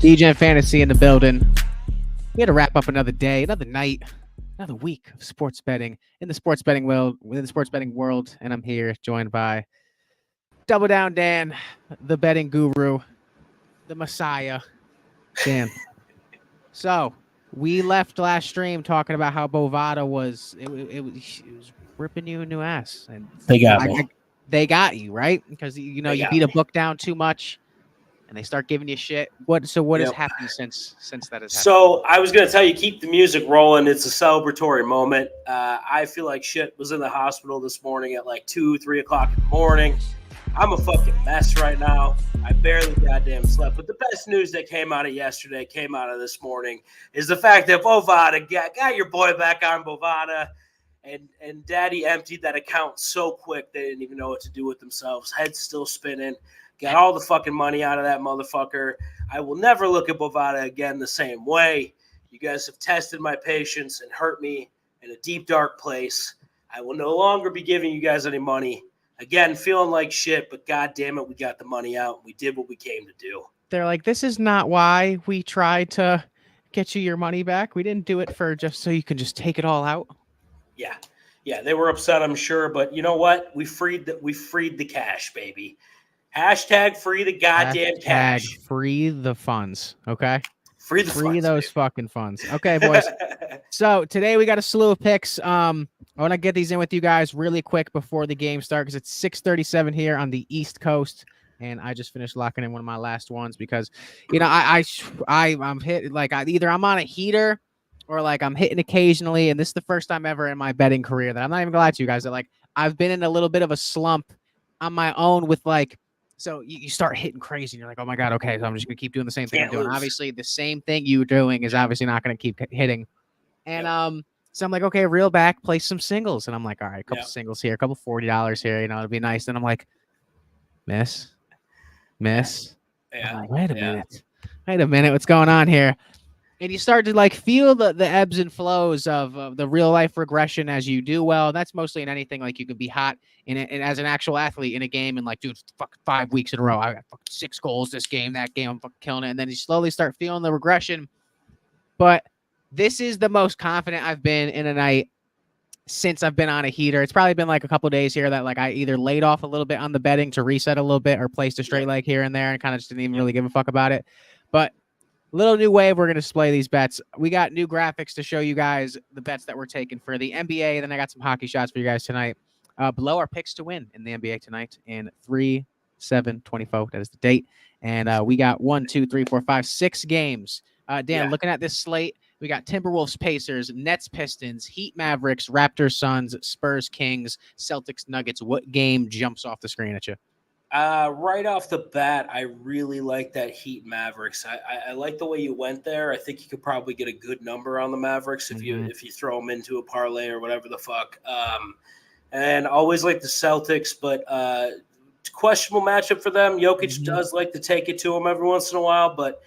Degen Fantasy in the building. We had to wrap up another day, another night, another week of sports betting in the sports betting world, and I'm here joined by Double Down Dan, the betting guru, the Messiah, Dan. So we left last stream talking about how Bovada was ripping you a new ass, and They got me. They got you right because you beat a book down too much. And they start giving you shit. What has happened since that has happened? So I was going to tell you, keep the music rolling. It's a celebratory moment. I feel like shit. Was in the hospital this morning at like 2, 3 o'clock in the morning. I'm a fucking mess right now. I barely goddamn slept. But the best news that came out of yesterday, came out of this morning, is the fact that Bovada got your boy back on Bovada. And Daddy emptied that account so quick they didn't even know what to do with themselves. Head's still spinning. Got all the fucking money out of that motherfucker. I will never look at Bovada again the same way. You guys have tested my patience and hurt me in a deep, dark place. I will no longer be giving you guys any money. Again, feeling like shit, but God damn it, we got the money out. We did what we came to do. They're like, this is not why we tried to get you your money back. We didn't do it for just so you can just take it all out. Yeah, they were upset, I'm sure, but you know what? We freed the cash, baby. Hashtag free the goddamn cash. Free the funds, okay? Free those fucking funds. Okay, boys. So today we got a slew of picks. I want to get these in with you guys really quick before the game starts because it's 6:37 here on the East Coast, and I just finished locking in one of my last ones because, I'm hit like either I'm on a heater or like I'm hitting occasionally, and this is the first time ever in my betting career that I'm not even gonna lie to you guys that like I've been in a little bit of a slump on my own with like. So you start hitting crazy and you're like, oh my God, okay, so I'm just going to keep doing the same thing I'm doing. Obviously, the same thing you're doing is obviously not going to keep hitting. And so I'm like, okay, reel back, play some singles. And I'm like, all right, a couple singles here, a couple $40 here, it'd be nice. And I'm like, miss. Yeah. Like, wait a minute, what's going on here? And you start to like feel the ebbs and flows of the real life regression as you do well. And that's mostly in anything. Like you can be hot and as an actual athlete in a game and like, dude, fuck 5 weeks in a row. I got fucking 6 goals this game, that game, I'm fucking killing it. And then you slowly start feeling the regression. But this is the most confident I've been in a night since I've been on a heater. It's probably been like a couple days here that like I either laid off a little bit on the betting to reset a little bit or placed a straight leg here and there and kind of just didn't even really give a fuck about it. But little new way we're going to display these bets. We got new graphics to show you guys the bets that we're taking for the NBA. Then I got some hockey shots for you guys tonight. Below our picks to win in the NBA tonight in 3/7/24. That is the date. And we got 1, 2, 3, 4, 5, 6 games. Dan, looking at this slate, we got Timberwolves, Pacers, Nets, Pistons, Heat, Mavericks, Raptors, Suns, Spurs, Kings, Celtics, Nuggets. What game jumps off the screen at you? Right off the bat, I really like that Heat Mavericks. I like the way you went there. I think you could probably get a good number on the Mavericks if you throw them into a parlay or whatever the fuck. And always like the Celtics, but questionable matchup for them. Jokic does like to take it to them every once in a while, but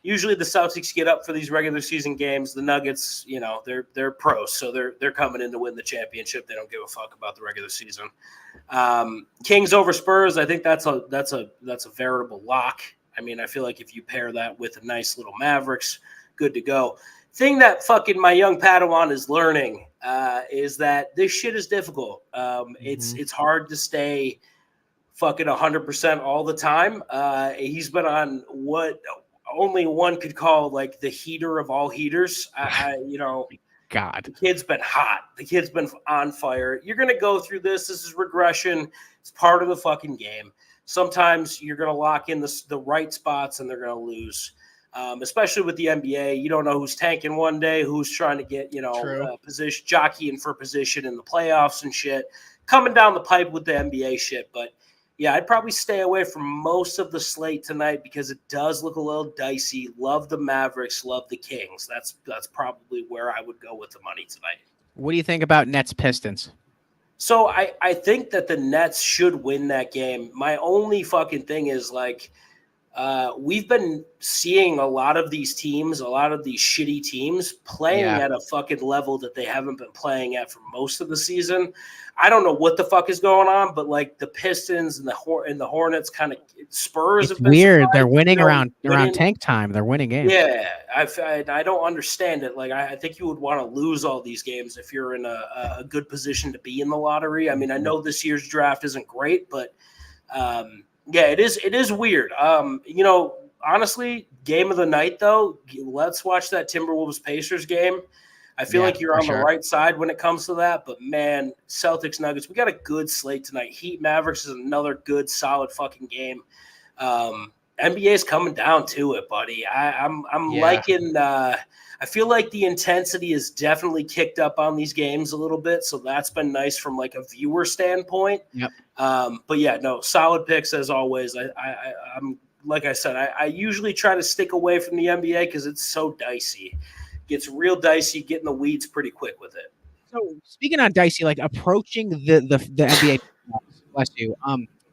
usually the Celtics get up for these regular season games. The Nuggets, they're pros, so they're coming in to win the championship. They don't give a fuck about the regular season. Kings over Spurs, I think that's a veritable lock. I mean, I feel like if you pair that with a nice little Mavericks, good to go. Thing that fucking my young Padawan is learning is that this shit is difficult. It's hard to stay fucking 100% all the time. He's been on what only one could call like the heater of all heaters. God, the kid's been hot. The kid's been on fire. You're going to go through this. This is regression. It's part of the fucking game. Sometimes you're going to lock in the right spots and they're going to lose. Especially with the NBA, you don't know who's tanking one day, who's trying to get, position, jockeying for position in the playoffs and shit. Coming down the pipe with the NBA shit. But yeah, I'd probably stay away from most of the slate tonight because it does look a little dicey. Love the Mavericks, love the Kings. That's probably where I would go with the money tonight. What do you think about Nets Pistons? So I think that the Nets should win that game. My only fucking thing is like we've been seeing a lot of these teams, a lot of these shitty teams playing at a fucking level that they haven't been playing at for most of the season. I don't know what the fuck is going on, but like the Pistons and the Hornets, kind of Spurs. It's have been weird. They're surprised. winning They're around winning. tank time. They're winning games. Yeah, I don't understand it. Like I think you would want to lose all these games if you're in a good position to be in the lottery. I mean, I know this year's draft isn't great, but yeah, it is weird. Honestly, game of the night though. Let's watch that Timberwolves Pacers game. I feel like you're on the right side when it comes to that, but man, Celtics Nuggets, we got a good slate tonight. Heat Mavericks is another good, solid fucking game. NBA is coming down to it, buddy. I'm liking. I feel like the intensity is definitely kicked up on these games a little bit, so that's been nice from like a viewer standpoint. Yep. But yeah, no, solid picks as always. I'm like I said, I usually try to stick away from the NBA because it's so dicey. Gets real dicey, get in the weeds pretty quick with it. So speaking on dicey, like approaching the NBA, bless you.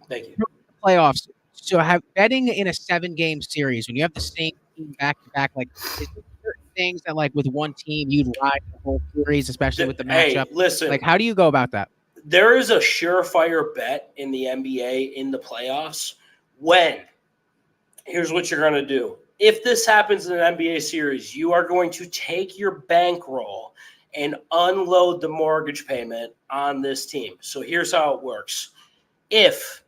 Thank you. Playoffs. So have betting in a 7-game series when you have the same team back to back, like is there certain things that like with one team you'd ride the whole series, especially with the matchup? Hey, listen, like how do you go about that? There is a surefire bet in the NBA in the playoffs when here's what you're going to do. If this happens in an NBA series, you are going to take your bankroll and unload the mortgage payment on this team. So here's how it works. If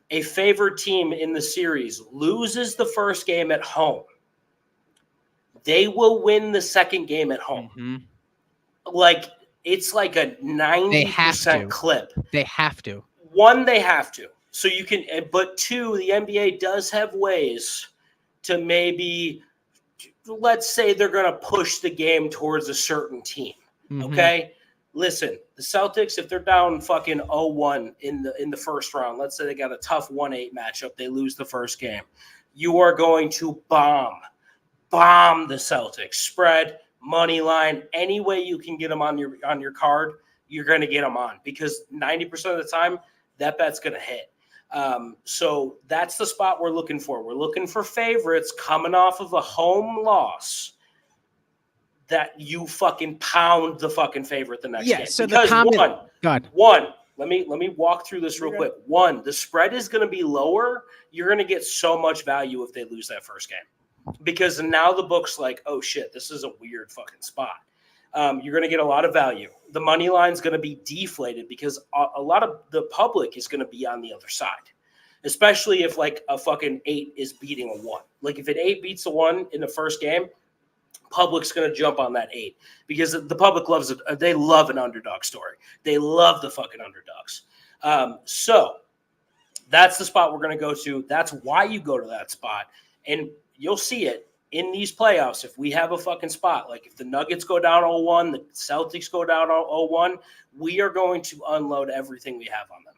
a favored team in the series loses the first game at home, they will win the second game at home. Mm-hmm. Like it's like a 90% clip. They have to. One, they have to. So you can, but two, the NBA does have ways to maybe, let's say they're going to push the game towards a certain team. Mm-hmm. Okay. Listen, the Celtics, if they're down fucking 0-1 in the first round, let's say they got a tough 1-8 matchup, they lose the first game. You are going to bomb the Celtics. Spread, money line, any way you can get them on your card, you're going to get them on because 90% of the time that bet's going to hit. So that's the spot we're looking for. We're looking for favorites coming off of a home loss that you fucking pound the fucking favorite the next game. So because one, let me walk through this real quick. One, the spread is going to be lower. You're going to get so much value if they lose that first game because now the book's like, oh shit, this is a weird fucking spot. You're going to get a lot of value. The money line is going to be deflated because a lot of the public is going to be on the other side, especially if like a fucking 8 is beating a 1. Like if an 8 beats a 1 in the first game, public's going to jump on that 8 because the public loves it. They love an underdog story. They love the fucking underdogs. So that's the spot we're going to go to. That's why you go to that spot. And you'll see it in these playoffs. If we have a fucking spot, like if the Nuggets go down 0-1, the Celtics go down 0-1, we are going to unload everything we have on them.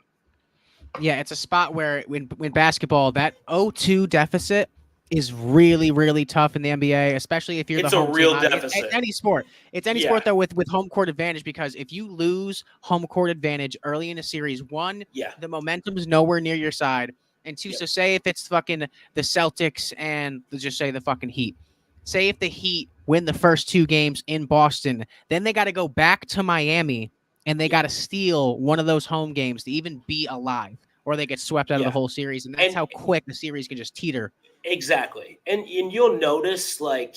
Yeah, it's a spot where when basketball, that 0-2 deficit is really, really tough in the NBA, especially if you're the home team. It's a real deficit. It's any sport. It's any sport, though, with home court advantage, because if you lose home court advantage early in a series, one, the momentum is nowhere near your side. And two, so say if it's fucking the Celtics and let's just say the fucking Heat. Say if the Heat win the first 2 games in Boston, then they got to go back to Miami and they got to steal one of those home games to even be alive, or they get swept out of the whole series. And that's how quick the series can just teeter. Exactly. And you'll notice, like,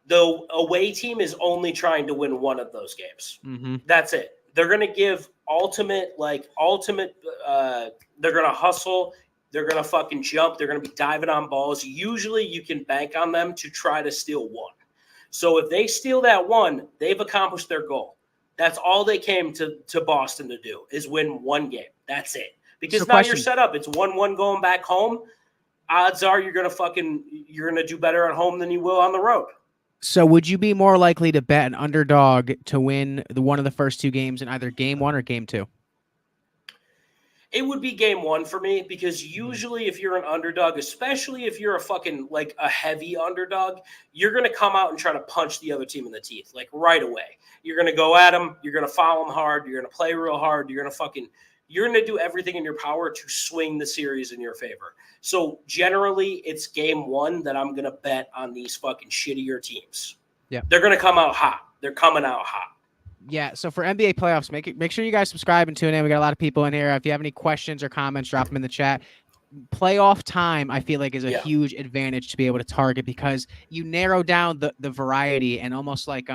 the away team is only trying to win one of those games. Mm-hmm. That's it. They're going to give ultimate, they're going to hustle. They're going to fucking jump. They're going to be diving on balls. Usually you can bank on them to try to steal 1. So if they steal that 1, they've accomplished their goal. That's all they came to Boston to do, is win 1 game. That's it. Because now you're set up. It's 1-1 going back home. Odds are you're gonna do better at home than you will on the road. So would you be more likely to bet an underdog to win one of the first 2 games in either game 1 or game 2? It would be game 1 for me, because usually if you're an underdog, especially if you're a fucking like a heavy underdog, you're going to come out and try to punch the other team in the teeth like right away. You're going to go at them. You're going to foul them hard. You're going to play real hard. You're going to you're going to do everything in your power to swing the series in your favor. So generally, it's game one that I'm going to bet on these fucking shittier teams. Yeah. They're going to come out hot. They're coming out hot. Yeah, so for NBA playoffs, make sure you guys subscribe and tune in. We got a lot of people in here. If you have any questions or comments, drop them in the chat. Playoff time, I feel like, is a huge advantage to be able to target because you narrow down the variety and almost like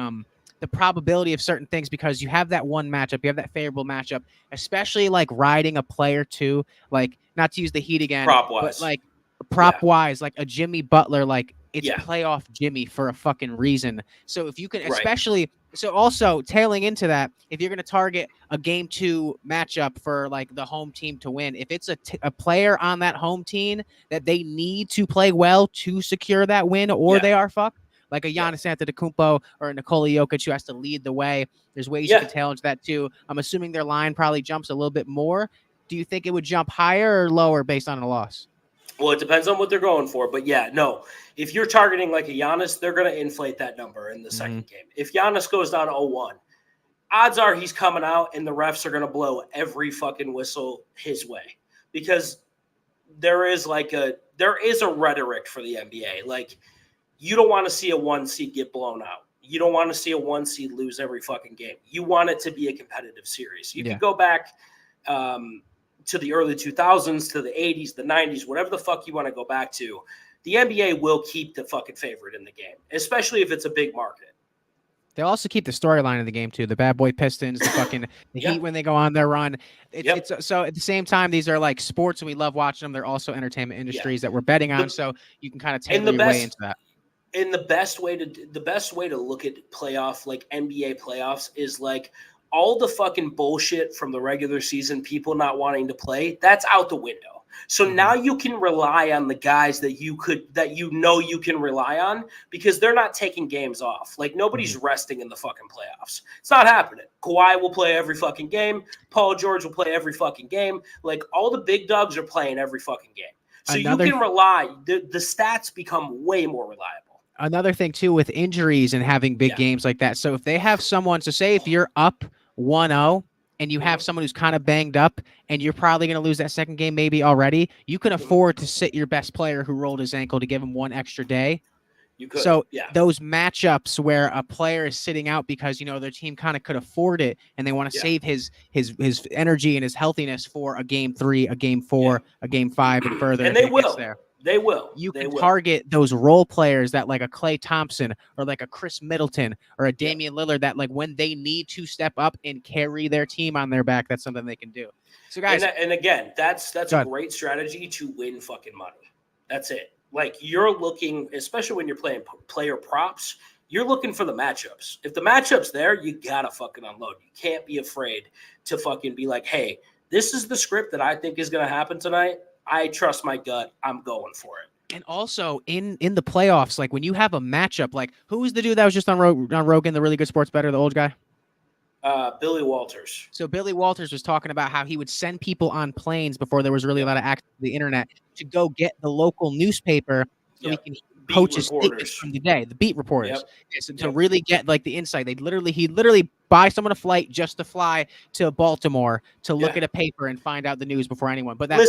the probability of certain things because you have that one matchup, you have that favorable matchup, especially like riding a player too, like not to use the Heat again, but like prop wise, like a Jimmy Butler, like it's playoff Jimmy for a fucking reason. So if you can, especially, so also tailing into that, if you're going to target a game 2 matchup for like the home team to win, if it's a player on that home team that they need to play well to secure that win or they are fucked, like a Giannis Antetokounmpo or a Nikola Jokic who has to lead the way. There's ways you can tail into that too. I'm assuming their line probably jumps a little bit more. Do you think it would jump higher or lower based on a loss? Well, it depends on what they're going for. But yeah, no. If you're targeting like a Giannis, they're going to inflate that number in the second game. If Giannis goes down 0-1, odds are he's coming out and the refs are going to blow every fucking whistle his way. Because there is a rhetoric for the NBA. Like, you don't want to see a 1 seed get blown out. You don't want to see a 1 seed lose every fucking game. You want it to be a competitive series. You can go back to the early 2000s, to the 80s, the 90s, whatever the fuck you want to go back to. The NBA will keep the fucking favorite in the game, especially if it's a big market. They'll also keep the storyline of the game too. The bad boy Pistons, the fucking the Heat when they go on their run. It's so at the same time, these are like sports and we love watching them. They're also entertainment industries that we're betting on. So you can kind of tailor your way into that. And the best way to look at playoff, like NBA playoffs, is like all the fucking bullshit from the regular season, people not wanting to play, that's out the window. So now you can rely on the guys that you can rely on because they're not taking games off. Like nobody's resting in the fucking playoffs. It's not happening. Kawhi will play every fucking game. Paul George will play every fucking game. Like all the big dogs are playing every fucking game. So you can rely. The stats become way more reliable. Another thing too with injuries and having big games like that. So if they have someone, so say if you're up 1-0 and you have someone who's kind of banged up and you're probably going to lose that second game maybe already, you can afford to sit your best player who rolled his ankle to give him one extra day. You could. So those matchups where a player is sitting out because, you know, their team kind of could afford it and they want to save his energy and his healthiness for a game 3, a game 4, a game 5 and further. And they will. There. They will. You can target those role players that like a Klay Thompson or like a Chris Middleton or a Damian Lillard that like when they need to step up and carry their team on their back, that's something they can do. So guys, and again, that's a great strategy to win fucking money. That's it. Like you're looking, especially when you're playing player props, you're looking for the matchups. If the matchup's there, you gotta fucking unload. You can't be afraid to fucking be like, hey, this is the script that I think is gonna happen tonight. I trust my gut. I'm going for it. And also in the playoffs, like when you have a matchup, like who was the dude that was just on Rogan, the really good sports bettor, the old guy? Billy Walters. So Billy Walters was talking about how he would send people on planes before there was really a lot of access to the internet to go get the local newspaper so he can coaches from the day, the beat reporters, to really get like the insight. He'd literally buy someone a flight just to fly to Baltimore to look at a paper and find out the news before anyone. But that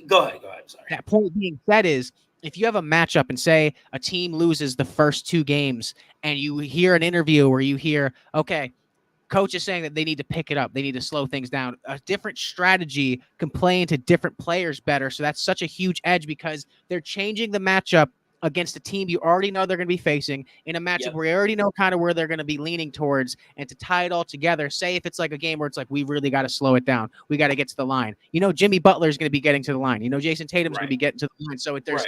go ahead. Sorry. That point being said is if you have a matchup and say a team loses the first 2 games and you hear an interview where you hear, okay, coach is saying that they need to pick it up. They need to slow things down. A different strategy can play into different players better. So that's such a huge edge because they're changing the matchup against a team you already know they're going to be facing in a matchup where you already know kind of where they're going to be leaning towards, and to tie it all together. Say if it's like a game where it's like, we really got to slow it down. We got to get to the line. You know, Jimmy Butler is going to be getting to the line. You know, Jason Tatum's going to be getting to the line. So if there's,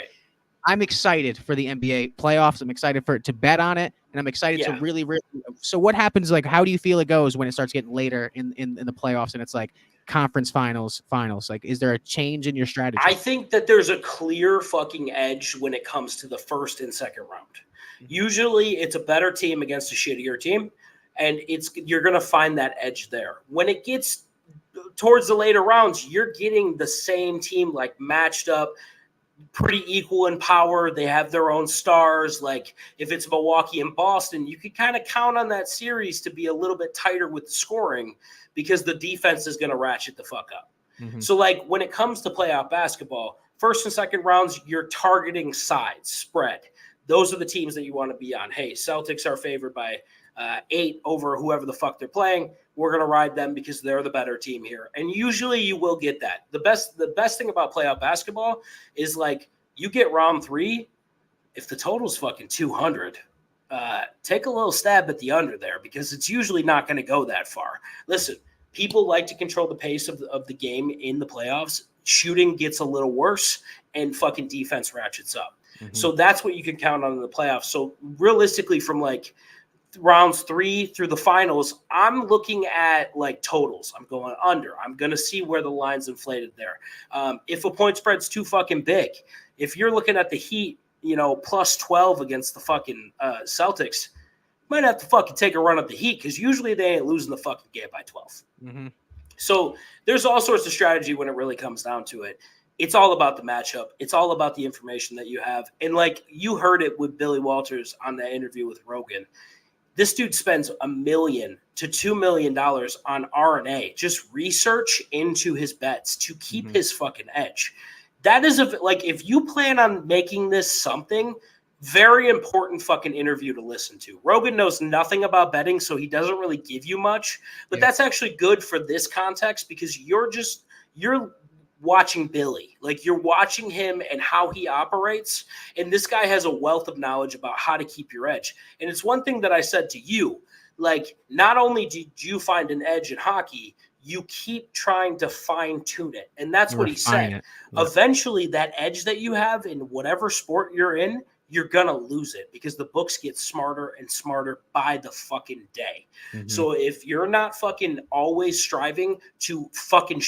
I'm excited for the NBA playoffs. I'm excited for it to bet on it. And I'm excited to really. So what happens? Like, how do you feel it goes when it starts getting later in the playoffs and it's like conference finals? Like, is there a change in your strategy? I think that there's a clear fucking edge when it comes to the first and second round. Usually it's a better team against a shittier team, and you're going to find that edge there. When it gets towards the later rounds, you're getting the same team like matched up pretty equal in power. They have their own stars. Like if it's Milwaukee and Boston, you could kind of count on that series to be a little bit tighter with the scoring because the defense is going to ratchet the fuck up. Mm-hmm. So like when it comes to playoff basketball, first and second rounds, you're targeting sides, spread. Those are the teams that you want to be on. Hey, Celtics are favored by 8 over whoever the fuck they're playing. We're going to ride them because they're the better team here. And usually you will get that. The best thing about playoff basketball is like you get round 3, if the total's fucking 200, take a little stab at the under there because it's usually not going to go that far. Listen, people like to control the pace of the game in the playoffs. Shooting gets a little worse and fucking defense ratchets up. Mm-hmm. So that's what you can count on in the playoffs. So realistically from like rounds 3 through the finals, I'm looking at like totals. I'm going under. I'm going to see where the line's inflated there. If a point spread's too fucking big, if you're looking at the Heat, plus 12 against the fucking Celtics, might have to fucking take a run at the Heat because usually they ain't losing the fucking game by 12. Mm-hmm. So there's all sorts of strategy when it really comes down to it. It's all about the matchup. It's all about the information that you have. And like you heard it with Billy Walters on that interview with Rogan. This dude spends $1 million to $2 million on R&A, just research into his bets to keep his fucking edge. That is if you plan on making this something, very important fucking interview to listen to. Rogan knows nothing about betting, so he doesn't really give you much, but that's actually good for this context because you're watching Billy. Like you're watching him and how he operates. And this guy has a wealth of knowledge about how to keep your edge. And it's one thing that I said to you, like not only did you find an edge in hockey, you keep trying to fine tune it. And that's what he said. Yeah. Eventually that edge that you have in whatever sport you're in, you're going to lose it because the books get smarter and smarter by the fucking day. Mm-hmm. So if you're not fucking always striving to fucking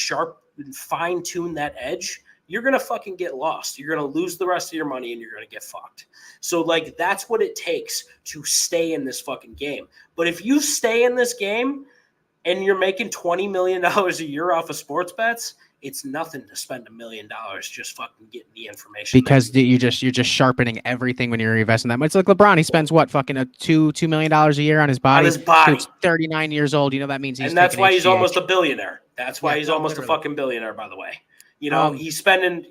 fine tune that edge, you're going to fucking get lost. You're going to lose the rest of your money and you're going to get fucked. So like, that's what it takes to stay in this fucking game. But if you stay in this game and you're making $20 million a year off of sports bets, it's nothing to spend $1 million just fucking getting the information. Because you're just sharpening everything when you're investing that much. It's like LeBron. He spends what fucking $2 million a year on his body. On his body. He's 39 years old. That means he's. And that's why he's almost a billionaire. That's why he's almost literally a fucking billionaire, by the way. He's spending,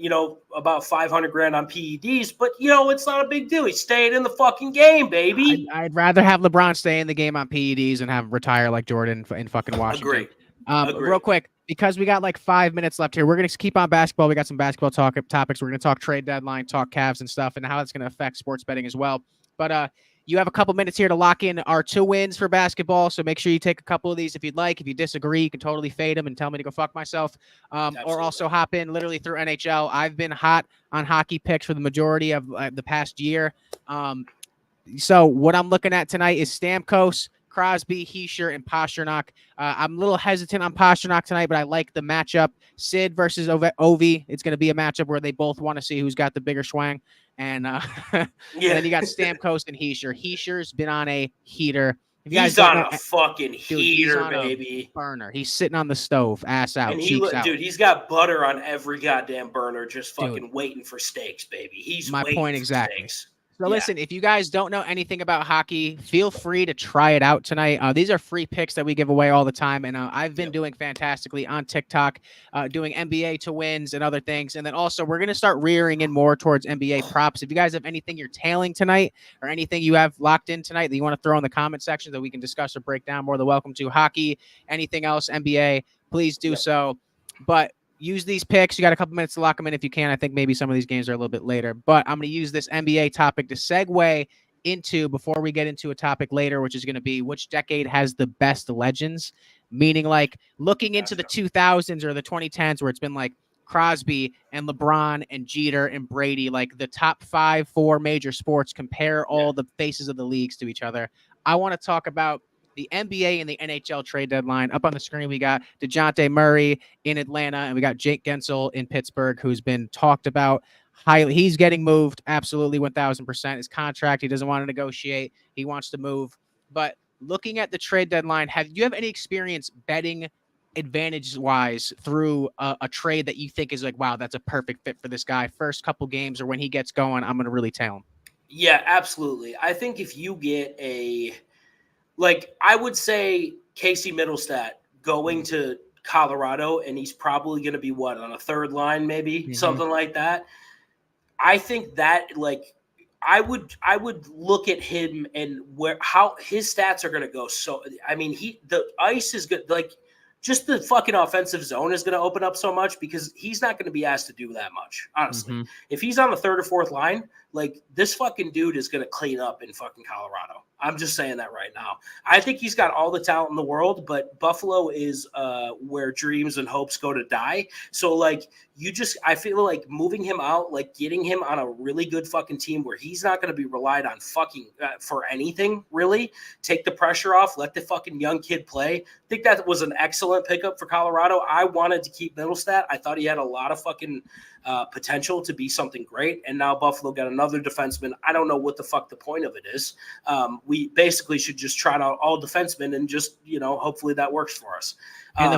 about $500,000 on PEDs, but it's not a big deal. He's staying in the fucking game, baby. I'd rather have LeBron stay in the game on PEDs and have him retire like Jordan in fucking Washington. Agree. Real quick, because we got like 5 minutes left here, we're going to keep on basketball. We got some basketball topics. We're going to talk trade deadline, talk Cavs and stuff, and how it's going to affect sports betting as well. But you have a couple minutes here to lock in our 2 wins for basketball. So make sure you take a couple of these if you'd like. If you disagree, you can totally fade them and tell me to go fuck myself. Or also hop in literally through NHL. I've been hot on hockey picks for the majority of the past year. So what I'm looking at tonight is Stamkos, Crosby, Hischier, and Pasternak. I'm a little hesitant on Pasternak tonight, but I like the matchup. Sid versus Ovi. It's going to be a matchup where they both want to see who's got the bigger swang. And then you got Stamkos and Hischier. Hischier's been on a heater. He's on a fucking heater, baby. Burner. He's sitting on the stove, ass out, cheeks out. Dude, he's got butter on every goddamn burner, just fucking waiting for steaks, baby. He's my waiting point for exactly. Steaks. So listen, if you guys don't know anything about hockey, feel free to try it out tonight. These are free picks that we give away all the time, and I've been doing fantastically on TikTok, doing NBA to wins and other things. And then also we're going to start rearing in more towards NBA props. If you guys have anything you're tailing tonight or anything you have locked in tonight that you want to throw in the comment section that we can discuss or break down, more than welcome to. Hockey, anything else, NBA, please do so. But use these picks. You got a couple minutes to lock them in if you can. I think maybe some of these games are a little bit later, but I'm going to use this NBA topic to segue into, before we get into a topic later, which is going to be which decade has the best legends, meaning like looking into the 2000s or the 2010s where it's been like Crosby and LeBron and Jeter and Brady, like the top 4 major sports, compare all the faces of the leagues to each other. I want to talk about the NBA and the NHL trade deadline. Up on the screen, we got DeJounte Murray in Atlanta, and we got Jake Gensel in Pittsburgh, who's been talked about highly. He's getting moved, absolutely 1,000%. His contract, he doesn't want to negotiate. He wants to move. But looking at the trade deadline, have you have any experience betting advantage-wise through a trade that you think is like, wow, that's a perfect fit for this guy? First couple games or when he gets going, I'm going to really tail him. Yeah, absolutely. I think if you get I would say Casey Middlestat going to Colorado, and he's probably going to be on a third line, maybe something like that. I think that I would look at him and how his stats are going to go. So, I mean, the ice is good. Just the fucking offensive zone is going to open up so much because he's not going to be asked to do that much. Honestly, if he's on the third or fourth line, this fucking dude is going to clean up in fucking Colorado. I'm just saying that right now. I think he's got all the talent in the world, but Buffalo is where dreams and hopes go to die. So I feel like moving him out, getting him on a really good fucking team where he's not going to be relied on fucking for anything, really. Take the pressure off, let the fucking young kid play. I think that was an excellent pickup for Colorado. I wanted to keep Middlestat. I thought he had a lot of fucking potential to be something great. And now Buffalo got another defenseman. I don't know what the fuck the point of it is. We basically should just try out all defensemen and just, hopefully that works for us. And I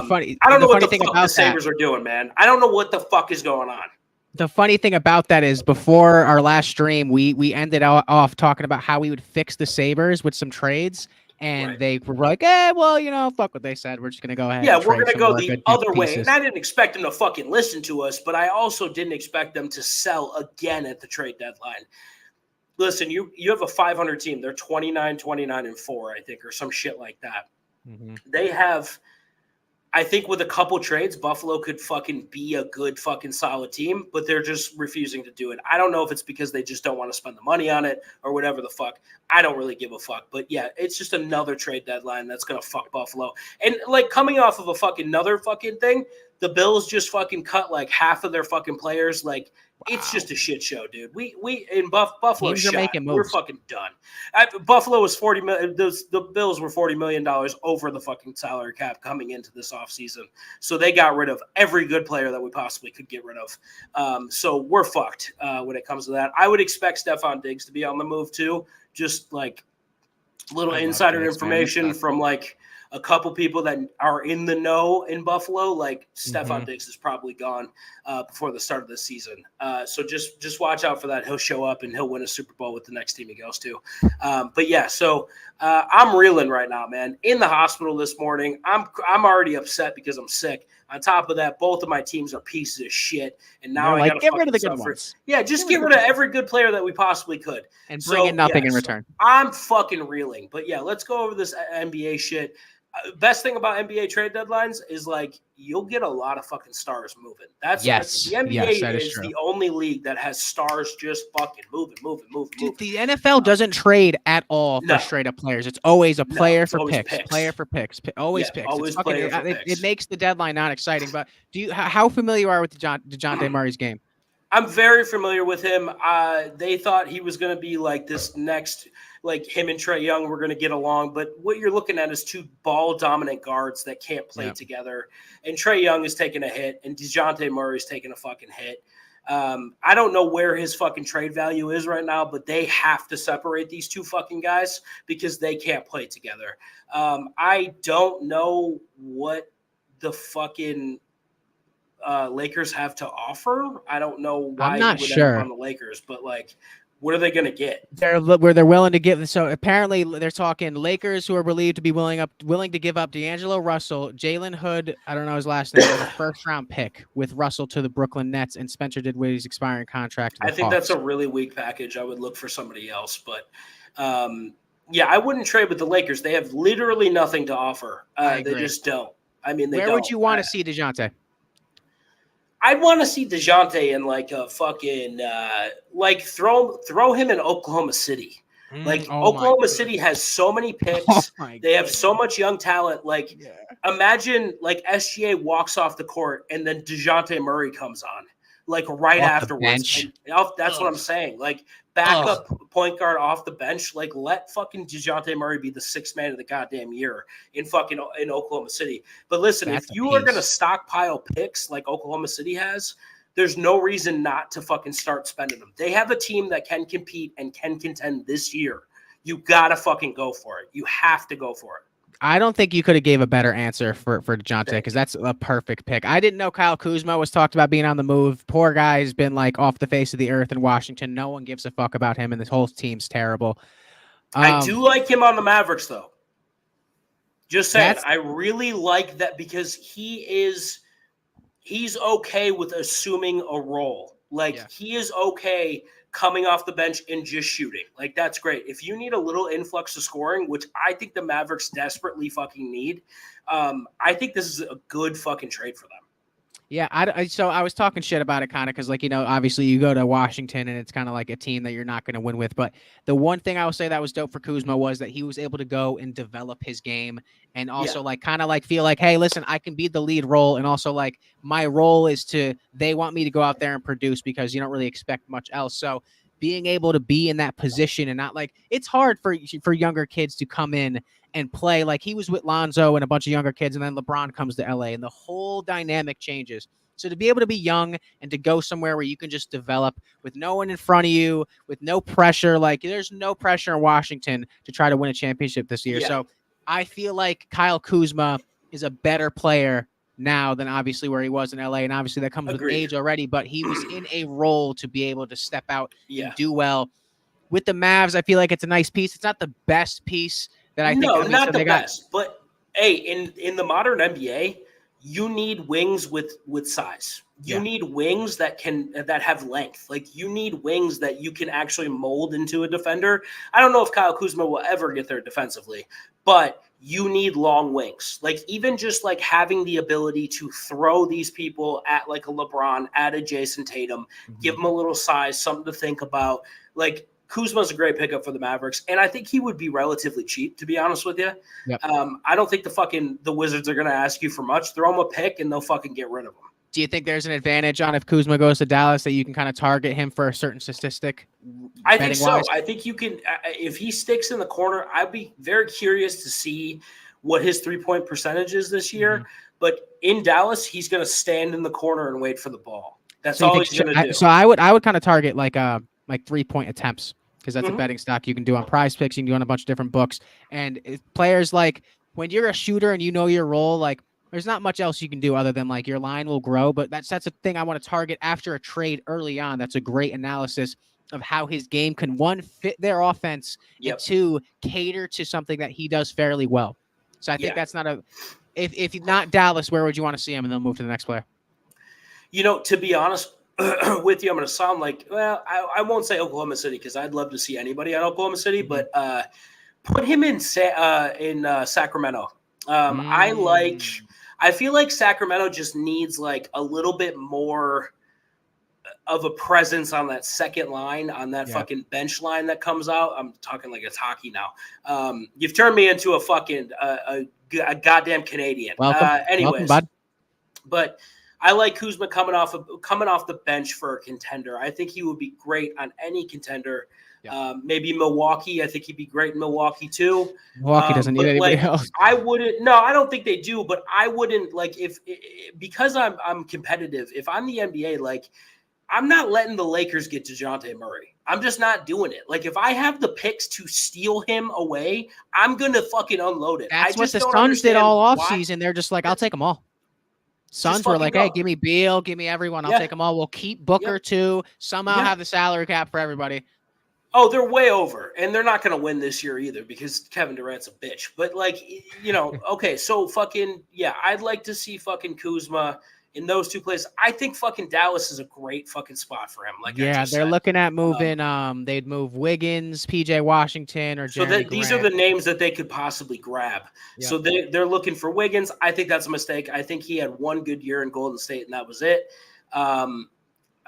don't know what the fuck the Sabres are doing, man. I don't know what the fuck is going on. The funny thing about that is before our last stream, we ended off talking about how we would fix the Sabres with some trades. And they were like, fuck what they said. We're just going to go ahead. Yeah, we're going to go the other way. And I didn't expect them to fucking listen to us, but I also didn't expect them to sell again at the trade deadline. Listen, you have a 500 team. They're 29-4, I think, or some shit like that. They have, I think with a couple trades, Buffalo could fucking be a good fucking solid team, but they're just refusing to do it. I don't know if it's because they just don't want to spend the money on it or whatever the fuck. I don't really give a fuck. But yeah, it's just another trade deadline that's going to fuck Buffalo. And coming off of a fucking another fucking thing, the Bills just fucking cut half of their fucking players. It's just a shit show, dude. We in Buffalo shot. We're fucking done. Buffalo was $40 million. The Bills were $40 million over the fucking salary cap coming into this offseason. So they got rid of every good player that we possibly could get rid of. So we're fucked when it comes to that. I would expect Stephon Diggs to be on the move too. Just little insider information from a couple people that are in the know in Buffalo, Stephon Diggs is probably gone before the start of the season. So just watch out for that. He'll show up and he'll win a Super Bowl with the next team he goes to. But yeah, so I'm reeling right now, man. In the hospital this morning. I'm already upset because I'm sick. On top of that, both of my teams are pieces of shit, and now I got to get rid of the good ones. Yeah, just get rid of every good player that we possibly could, and bring in nothing in return. I'm fucking reeling. But yeah, let's go over this NBA shit. Best thing about NBA trade deadlines is you'll get a lot of fucking stars moving. The NBA is the only league that has stars just fucking moving. Dude, the NFL doesn't trade at all for straight up players. It's always a player for picks. Player for picks. Always picks. Always player for picks. It makes the deadline not exciting. But how familiar are you with DeJounte Murray's game? I'm very familiar with him. They thought he was going to be this next, him and Trae Young were going to get along. But what you're looking at is two ball-dominant guards that can't play together. And Trae Young is taking a hit, and DeJounte Murray's taking a fucking hit. I don't know where his fucking trade value is right now, but they have to separate these two fucking guys because they can't play together. I don't know what the fucking Lakers have to offer. I don't know why I'm not sure on the Lakers, but what are they going to get? They're willing to give. So apparently they're talking Lakers who are believed to be willing to give up D'Angelo Russell, Jalen Hood, I don't know his last name, a first round pick with Russell to the Brooklyn Nets and Spencer Dinwiddie's expiring contract. I think that's a really weak package. I would look for somebody else, but yeah, I wouldn't trade with the Lakers. They have literally nothing to offer. They just don't. I mean, where would you want to see DeJounte? I'd want to see DeJounte in a fucking throw him in Oklahoma City. Oklahoma City has so many picks. They have so much young talent. Imagine SGA walks off the court and then DeJounte Murray comes on right afterwards. That's what I'm saying. Backup point guard off the bench. Let fucking DeJounte Murray be the sixth man of the goddamn year in Oklahoma City. But listen, if you are going to stockpile picks like Oklahoma City has, there's no reason not to fucking start spending them. They have a team that can compete and can contend this year. You got to fucking go for it. You have to go for it. I don't think you could have gave a better answer for DeJounte because you. that's a perfect pick. I didn't know Kyle Kuzma was talked about being on the move. Poor guy's been like off the face of the earth in Washington. No one gives a fuck about him, and this whole team's terrible. I do like him on the Mavericks, though. Just saying, That's I really like that because he's okay with assuming a role. Like he is okay coming off the bench and just shooting. Like that's great. If you need a little influx of scoring, which I think the Mavericks desperately fucking need, I think this is a good fucking trade for them. Yeah, so I was talking shit about it kind of because, like, obviously you go to Washington and it's kind of like a team that you're not going to win with. But the one thing I will say that was dope for Kuzma was that he was able to go and develop his game and also like kind of like feel like, hey, listen, I can be the lead role. And also like my role is they want me to go out there and produce because you don't really expect much else. So being able to be in that position and not like it's hard for younger kids to come in and play. Like he was with Lonzo and a bunch of younger kids, and then LeBron comes to LA and the whole dynamic changes. So to be able to be young and to go somewhere where you can just develop with no one in front of you, with no pressure, like there's no pressure in Washington to try to win a championship this year. So I feel like Kyle Kuzma is a better player now than obviously where he was in LA. And obviously that comes with age already, but he was in a role to be able to step out and do well. With the Mavs, I feel like it's a nice piece. It's not the best piece that I think. No, I mean, not so the they got, best. But hey, in the modern NBA, you need wings with size. You need wings that have length. Like you need wings that you can actually mold into a defender. I don't know if Kyle Kuzma will ever get there defensively, but you need long wings. Like even just like having the ability to throw these people at like a LeBron, at a Jason Tatum, give them a little size, something to think about. Like Kuzma's a great pickup for the Mavericks, and I think he would be relatively cheap, to be honest with you. Yep. I don't think the Wizards are going to ask you for much. Throw him a pick, and they'll fucking get rid of him. Do you think there's an advantage on if Kuzma goes to Dallas that you can kind of target him for a certain statistic? I think so. I think you can. If he sticks in the corner, I'd be very curious to see what his 3-point percentage is this year. Mm-hmm. But in Dallas, he's going to stand in the corner and wait for the ball. That's all he's going to do. So I would kind of target like 3-point attempts. Because that's a betting stock you can do on Prize Picks, you can do on a bunch of different books. And players like when you're a shooter and you know your role, like there's not much else you can do other than like your line will grow. But that's a thing I want to target after a trade early on. That's a great analysis of how his game can, one, fit their offense, and two, cater to something that he does fairly well. So I think that's not if not Dallas, where would you want to see him? And then move to the next player. To be honest with you, I'm going to sound like, well, I won't say Oklahoma City because I'd love to see anybody at Oklahoma City, but put him in Sacramento. I feel like Sacramento just needs like a little bit more of a presence on that second line, on that fucking bench line that comes out. I'm talking like it's hockey now. You've turned me into a fucking a goddamn Canadian. Welcome, bud. But I like Kuzma coming off the bench for a contender. I think he would be great on any contender. Maybe Milwaukee. I think he'd be great in Milwaukee too. Milwaukee doesn't need anybody else. I wouldn't. No, I don't think they do. But I wouldn't like because I'm competitive. If I'm the NBA, like I'm not letting the Lakers get DeJounte Murray. I'm just not doing it. Like if I have the picks to steal him away, I'm gonna fucking unload it. That's what the Suns did all offseason. They're just like, I'll take them all. Suns were like, hey, give me Beal, give me everyone. I'll take them all. We'll keep Booker too. Somehow have the salary cap for everybody. Oh, they're way over. And they're not going to win this year either because Kevin Durant's a bitch. But like, okay, so fucking, I'd like to see fucking Kuzma in those two places. I think fucking Dallas is a great fucking spot for him. Like, they're looking at moving. They'd move Wiggins, PJ Washington, or Jeremy Grant. These are the names that they could possibly grab. Yep. So they're looking for Wiggins. I think that's a mistake. I think he had one good year in Golden State, and that was it. I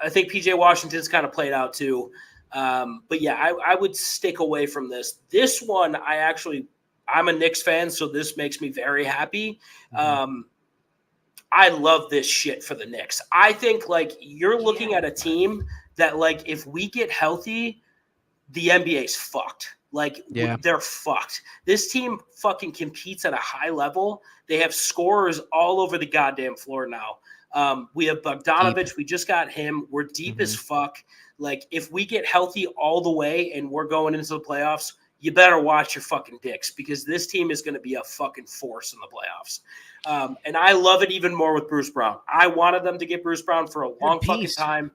think PJ Washington's kind of played out too. But I would stick away from this. This one, I'm a Knicks fan, so this makes me very happy. I love this shit for the Knicks. I think like you're looking at a team that like if we get healthy, the NBA's fucked. Like they're fucked. This team fucking competes at a high level. They have scorers all over the goddamn floor now. We have Bogdanovich. We just got him. We're deep as fuck. Like if we get healthy all the way and we're going into the playoffs, you better watch your fucking dicks because this team is going to be a fucking force in the playoffs. And I love it even more with Bruce Brown. I wanted them to get Bruce Brown for a long fucking time.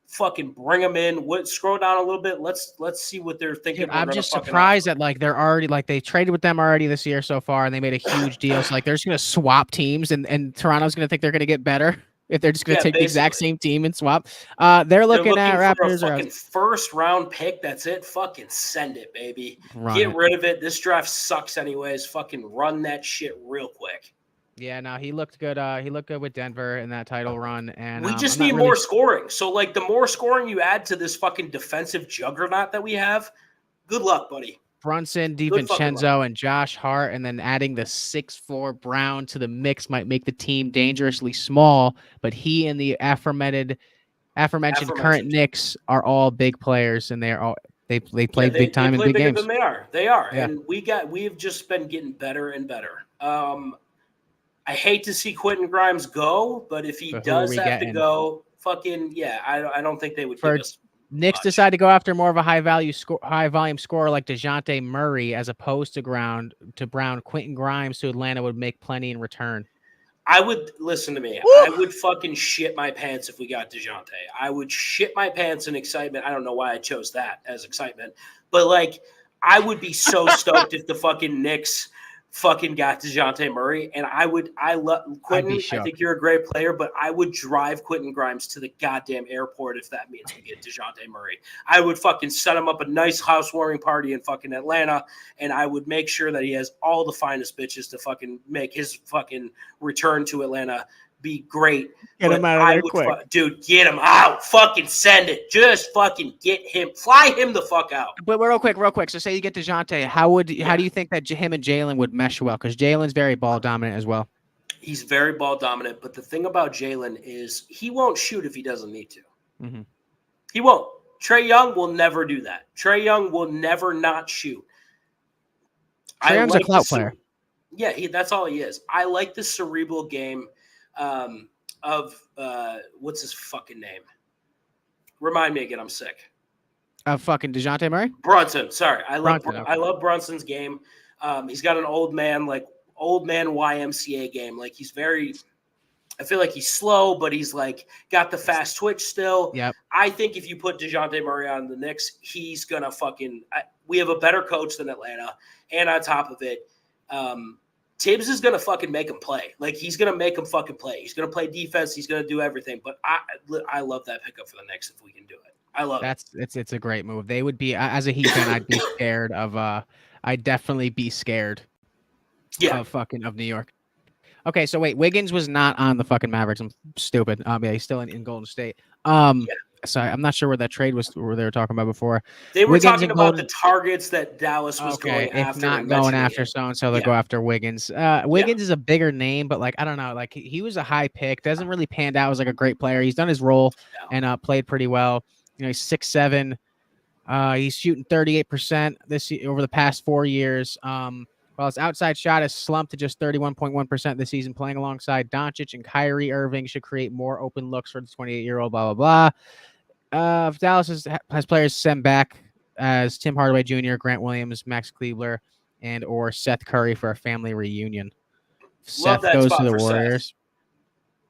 Fucking bring them in. Scroll down a little bit. Let's see what they're thinking. Dude, I'm just surprised that like they're already like they traded with them already this year so far, and they made a huge deal. So like they're just gonna swap teams, and Toronto's gonna think they're gonna get better if they're just gonna take the exact same team and swap. They're looking at Raptors for a fucking first round pick. That's it. Fucking send it, baby. Get rid of it. This draft sucks anyways. Fucking run that shit real quick. Yeah, no, he looked good. He looked good with Denver in that title run, and we just need more scoring. So, like, the more scoring you add to this fucking defensive juggernaut that we have, good luck, buddy. Brunson, DiVincenzo, and Josh Hart, and then adding the 6'4" Brown to the mix might make the team dangerously small. But he and the aforementioned current Knicks are all big players, and they play big time in big games. They are, yeah. And we've just been getting better and better. I hate to see Quentin Grimes go, but if he does have to go, fucking yeah, I don't think they would give us Knicks decide to go after more of a high volume scorer like DeJounte Murray as opposed to Brown. Quentin Grimes to Atlanta would make plenty in return. I would listen to me. Woo! I would fucking shit my pants if we got DeJounte. I would shit my pants in excitement. I don't know why I chose that as excitement, but like I would be so stoked if the fucking Knicks fucking got DeJounte Murray, and I love Quentin. I think you're a great player, but I would drive Quentin Grimes to the goddamn airport if that means we get DeJounte Murray. I would fucking set him up a nice housewarming party in fucking Atlanta, and I would make sure that he has all the finest bitches to fucking make his fucking return to Atlanta be great. Get him out of there quick. Dude, get him out. Fucking send it. Just fucking get him. Fly him the fuck out. But real quick. So say you get DeJounte. How do you think that him and Jalen would mesh well? Because Jalen's very ball dominant as well. He's very ball dominant. But the thing about Jalen is he won't shoot if he doesn't need to. Mm-hmm. He won't. Trae Young will never do that. Trae Young will never not shoot. Trae Young's a clout player. Yeah, that's all he is. I like the cerebral game. What's his fucking name? Remind me again. I'm sick. Fucking DeJounte Murray? Brunson. Sorry. I love Brunson's game. He's got an old man YMCA game. Like I feel like he's slow, but he's like got the fast twitch still. Yep. I think if you put DeJounte Murray on the Knicks, he's going to we have a better coach than Atlanta. And on top of it, Tibbs is going to fucking make him play. Like, he's going to make him fucking play. He's going to play defense. He's going to do everything. But I love that pickup for the Knicks if we can do it. I love it. It's a great move. They would be, as a Heat fan, I'd be scared of, I'd definitely be scared of New York. Okay, so wait, Wiggins was not on the fucking Mavericks. I'm stupid. Yeah, he's still in Golden State. Sorry, I'm not sure where that trade was. Where they were talking about before. They were talking about the targets that Dallas was going after. If not going after so they go after Wiggins. Wiggins is a bigger name, but like I don't know, like he was a high pick. Doesn't really panned out as like a great player. He's done his role and played pretty well. You know, he's 6'7". He's shooting 38% this year, over the past 4 years. While his outside shot has slumped to just 31.1% this season, playing alongside Doncic and Kyrie Irving should create more open looks for the 28-year-old. Blah blah blah. If Dallas has players sent back as Tim Hardaway Jr., Grant Williams, Max Kleber, and or Seth Curry for a family reunion. Seth goes to the Warriors. Seth.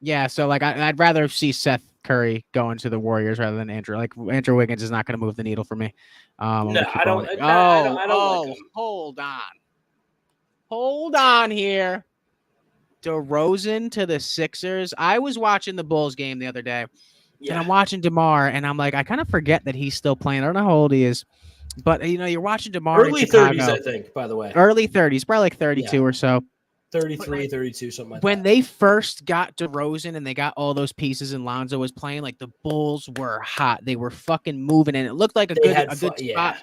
Yeah, so like I'd rather see Seth Curry going to the Warriors rather than Andrew. Like Andrew Wiggins is not going to move the needle for me. No, I don't. Hold on here. DeRozan to the Sixers. I was watching the Bulls game the other day. Yeah. And I'm watching DeMar, and I'm like, I kind of forget that he's still playing. I don't know how old he is. But, you know, you're watching DeMar early 30s, I think, by the way. Early 30s, probably like 32 or so. 33, 32, something like that. When they first got DeRozan and they got all those pieces and Lonzo was playing, like, the Bulls were hot. They were fucking moving, and it looked like a good spot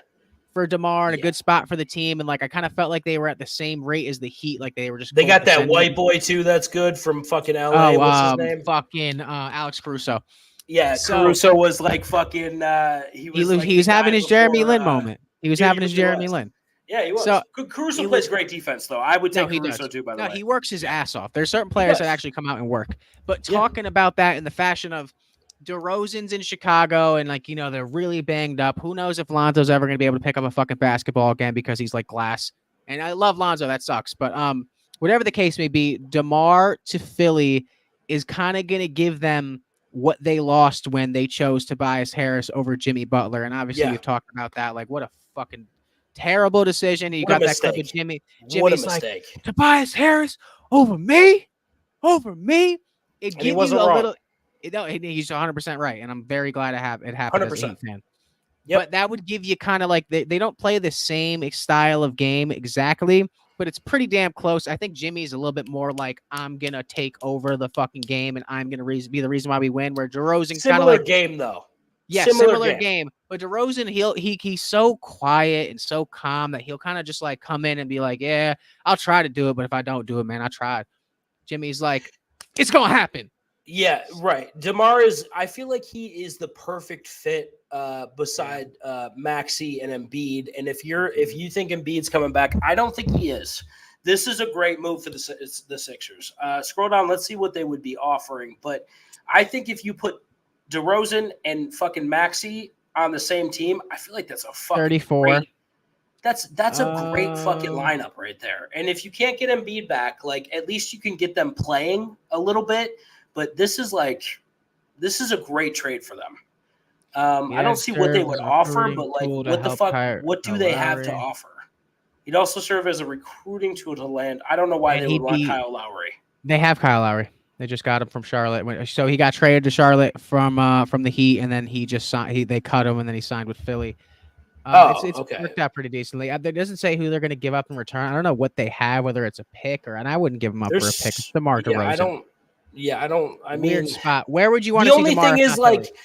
for DeMar and a good spot for the team. And, like, I kind of felt like they were at the same rate as the Heat. Like, they were just... They got that white boy, too, that's good from fucking LA. What's his name? Fucking Alex Caruso. Yeah, Caruso was like fucking. He was having his Jeremy Lin moment. He was having his Jeremy Lin. Yeah, he was. So, Caruso plays great defense, though. I would take Caruso too. By the way, he works his ass off. There's certain players that actually come out and work. But talking about that in the fashion of DeRozan's in Chicago, and like they're really banged up. Who knows if Lonzo's ever going to be able to pick up a fucking basketball again because he's like glass. And I love Lonzo, that sucks. But whatever the case may be, DeMar to Philly is kind of going to give them what they lost when they chose Tobias Harris over Jimmy Butler. And obviously, Yeah. we've talked about that. Like, what a fucking terrible decision. You What a got that clip of mistake. Jimmy. What a Jimmy's like, mistake. Tobias Harris over me. It And he gives wasn't you a wrong. little. No, he's 100% right, and I'm very glad it happened as a 100%. Heat fan. Yep. But that would give you kind of like they don't play the same style of game exactly, but it's pretty damn close. I think Jimmy's a little bit more like, I'm gonna take over the fucking game and I'm gonna be the reason why we win. Where DeRozan kind of like game though. Yeah, similar game. But DeRozan, he's so quiet and so calm that he'll kind of just like come in and be like, yeah, I'll try to do it, but if I don't do it, man, I tried. Jimmy's like, it's gonna happen. Yeah, right. DeMar I feel like he is the perfect fit beside Maxey and Embiid. And if you think Embiid's coming back, I don't think he is. This is a great move for the Sixers. Scroll down, let's see what they would be offering. But I think if you put DeRozan and fucking Maxey on the same team, I feel like that's a fucking 34. Great, that's a great fucking lineup right there. And if you can't get Embiid back, like at least you can get them playing a little bit. But this is a great trade for them. I don't see what they would offer, but like, what the fuck? What do they have to offer? He'd also serve as a recruiting tool to land. I don't know why they would want Kyle Lowry. They have Kyle Lowry. They just got him from Charlotte. So he got traded to Charlotte from the Heat, and then he just signed. They cut him, and then he signed with Philly. It's okay. Worked out pretty decently. It doesn't say who they're going to give up in return. I don't know what they have, whether it's a pick and I wouldn't give them up for a pick. It's DeMar DeRozan. I mean, weird spot. Where would you want to see DeMar? The only thing is, like,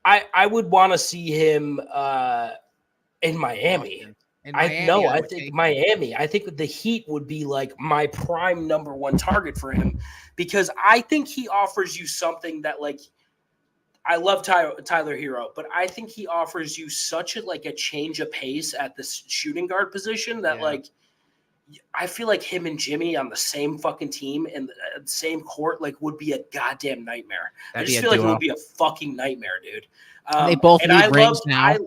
I would want to see him in Miami. I think Miami. I think the Heat would be like my prime number one target for him because I think he offers you something that, like, I love Tyler Hero, but I think he offers you such a change of pace at the shooting guard position that like. I feel like him and Jimmy on the same fucking team and the same court would be a goddamn nightmare. I just feel like it would be a fucking nightmare, dude. They both need rings now.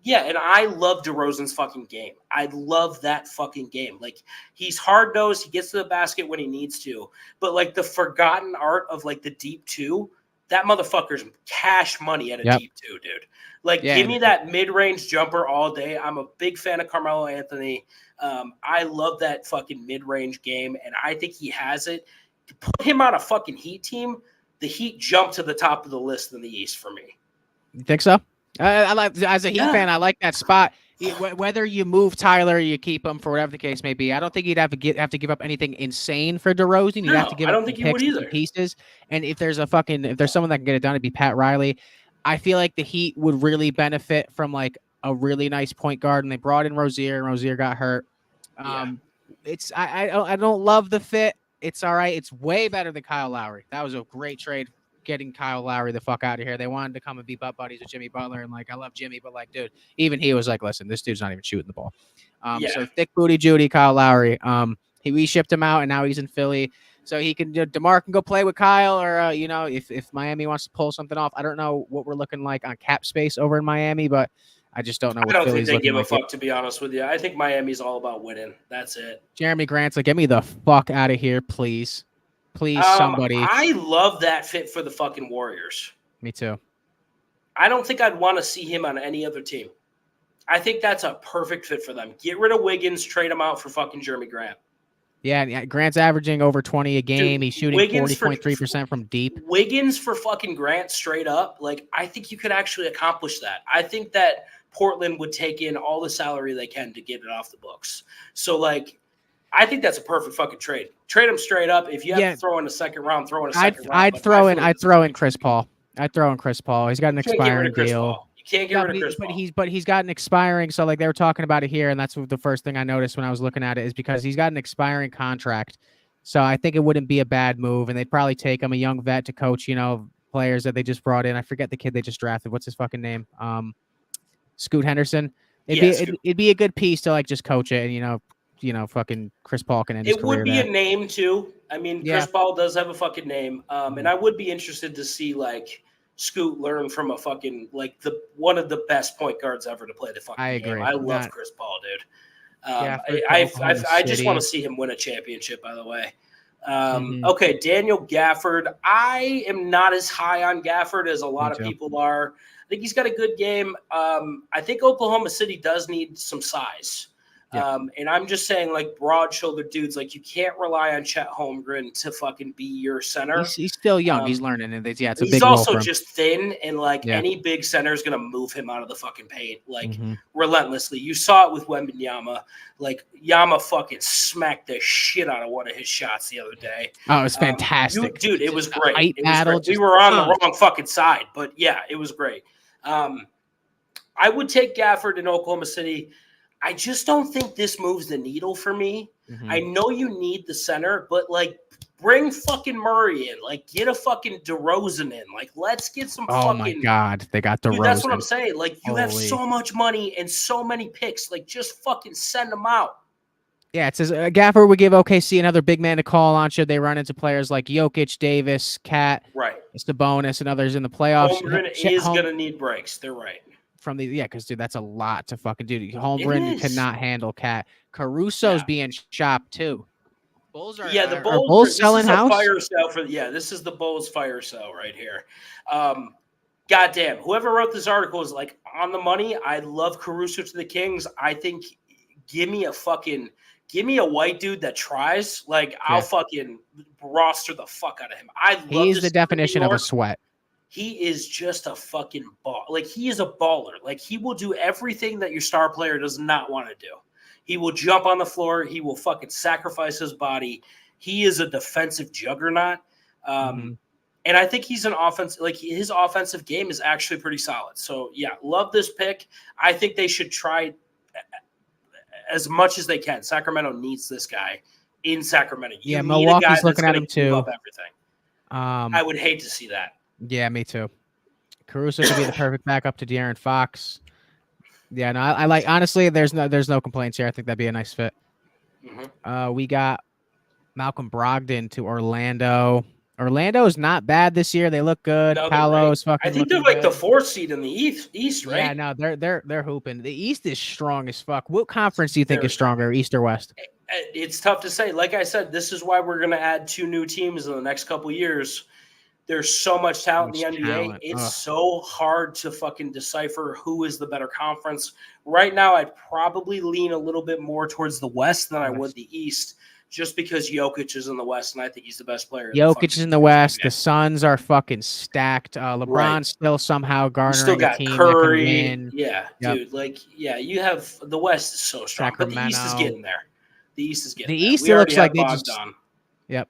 And I love DeRozan's fucking game. I love that fucking game. Like, he's hard-nosed. He gets to the basket when he needs to. But, like, the forgotten art of, like, the deep two, that motherfucker's cash money at a deep two, dude. Like, give me that mid-range jumper all day. I'm a big fan of Carmelo Anthony. I love that fucking mid-range game, and I think he has it. Put him on a fucking Heat team, the Heat jump to the top of the list in the East for me. You think so? I like, as a Heat fan, I like that spot. Whether you move Tyler or you keep him, for whatever the case may be, I don't think he'd have to give up anything insane for DeRozan. You'd have to give up pieces. And if there's someone that can get it done, it'd be Pat Riley. I feel like the Heat would really benefit from like a really nice point guard, and they brought in Rozier, and Rozier got hurt. I don't love the fit. It's all right. It's way better than Kyle Lowry. That was a great trade, getting Kyle Lowry the fuck out of here. They wanted to come and be butt buddies with Jimmy Butler, and like, I love Jimmy, but like, dude, even he was like, listen, this dude's not even shooting the ball. So thick booty Judy, Kyle Lowry. We shipped him out, and now he's in Philly, so he can DeMar can go play with Kyle, or if Miami wants to pull something off. I don't know what we're looking like on cap space over in Miami, but I just don't know. I don't think they give a fuck, to be honest with you. I think Miami's all about winning. That's it. Jeremy Grant's like, get me the fuck out of here, please. Please, somebody. I love that fit for the fucking Warriors. Me too. I don't think I'd want to see him on any other team. I think that's a perfect fit for them. Get rid of Wiggins, trade him out for fucking Jeremy Grant. Yeah, Grant's averaging over 20 a game. Dude, he's shooting 40.3% from deep. Wiggins for fucking Grant straight up. Like, I think you could actually accomplish that. I think that Portland would take in all the salary they can to get it off the books. So, like, I think that's a perfect fucking trade. Trade him straight up. If you have to throw in a second round, throw in a second round. I'd throw in Chris Paul. He's got an expiring deal. You can't get rid of Chris Paul. But he's got an expiring. So like, they were talking about it here, and that's the first thing I noticed when I was looking at it, is because he's got an expiring contract. So I think it wouldn't be a bad move, and they'd probably take him, a young vet, to coach, players that they just brought in. I forget the kid they just drafted. What's his fucking name? Scoot Henderson. It'd be a good piece to like just coach it, and fucking Chris Paul can end his career. It would be a name too. I mean, Chris Paul does have a fucking name. And I would be interested to see, like, Scoot learned from a fucking like one of the best point guards ever to play the fucking I game. agree. I love Chris Paul, dude. Gafford to Oklahoma I just want City. to see him win a championship, by the way. Mhm. Okay, Daniel Gafford. I am not as high on Gafford as a lot Me of too. people are. I think he's got a good game. I think Oklahoma City does need some size. Yep. And I'm just saying, like, broad-shouldered dudes, like, you can't rely on Chet Holmgren to fucking be your center. He's still young. He's Um, learning, and it's a He's big role also for him. just thin, and like Yeah. any big center is going to move him out of the fucking paint, like Mhm. relentlessly. You saw it with Wembanyama. Like Yama fucking smacked the shit out of one of his shots the other day. Oh, it was fantastic, dude. It was The great. height It was battle. great. We were on the wrong fucking side, but yeah, it was great. I would take Gafford in Oklahoma City. I just don't think this moves the needle for me. Mhm. I know you need the center, but like bring fucking Murray in. Like get a fucking DeRozan in. Like let's get some Oh fucking my God, they got DeRozan. Dude, that's what I'm saying. Like you have Holy. so much money and so many picks. Like just fucking send them out. Yeah, it says Gafford would give OKC another big man to call on should they run into players like Jokic, Davis, Cat, Right. Sabonis, and others in the playoffs. Holmgren is going to need breaks. They're right. From the because dude, that's a lot to fucking do. It Holmgren is. cannot handle Cat. Caruso's Yeah. being shopped too. Bulls are the are Bulls selling this is house? a fire sale for this is the Bulls fire sale right here. Goddamn, whoever wrote this article is like on the money. I love Caruso to the Kings. I think give me a white dude that tries. Like I'll fucking roster the fuck out of him. He's the definition of a sweat. He is just a fucking ball. Like he is a baller. Like he will do everything that your star player does not want to do. He will jump on the floor. He will fucking sacrifice his body. He is a defensive juggernaut. And I think he's an offense. Like his offensive game is actually pretty solid. So yeah, love this pick. I think they should try as much as they can. Sacramento needs this guy in Sacramento. You need Milwaukee's a guy looking at that's him too. give up everything. I would hate to see that. Yeah, me too. Caruso could be the perfect backup to De'Aaron Fox. Yeah, no, I like honestly. There's no complaints here. I think that'd be a nice fit. We got Malcolm Brogdon to Orlando. Orlando is not bad this year. They look good. No, Paolo's fucking. I think they're like the 4th seed in the East, right? Yeah, no, they're hooping. The East is strong as fuck. What conference do you think is stronger, East or West? It's tough to say. Like I said, this is why we're going to add 2 new teams in the next couple of years. There's so much talent in the NBA. It's so hard to fucking decipher who is the better conference. Right now, I'd probably lean a little bit more towards the West than I would the East, just because Jokic is in the West, and I think he's the best player. Jokic is in the West. The Suns are fucking stacked. LeBron's still somehow garnering still got a team Curry. that can win. Yeah, dude. Like, you have the West is so strong, but the East is getting there. The East is getting there. East, it looks like they Bogdan. just. Yep.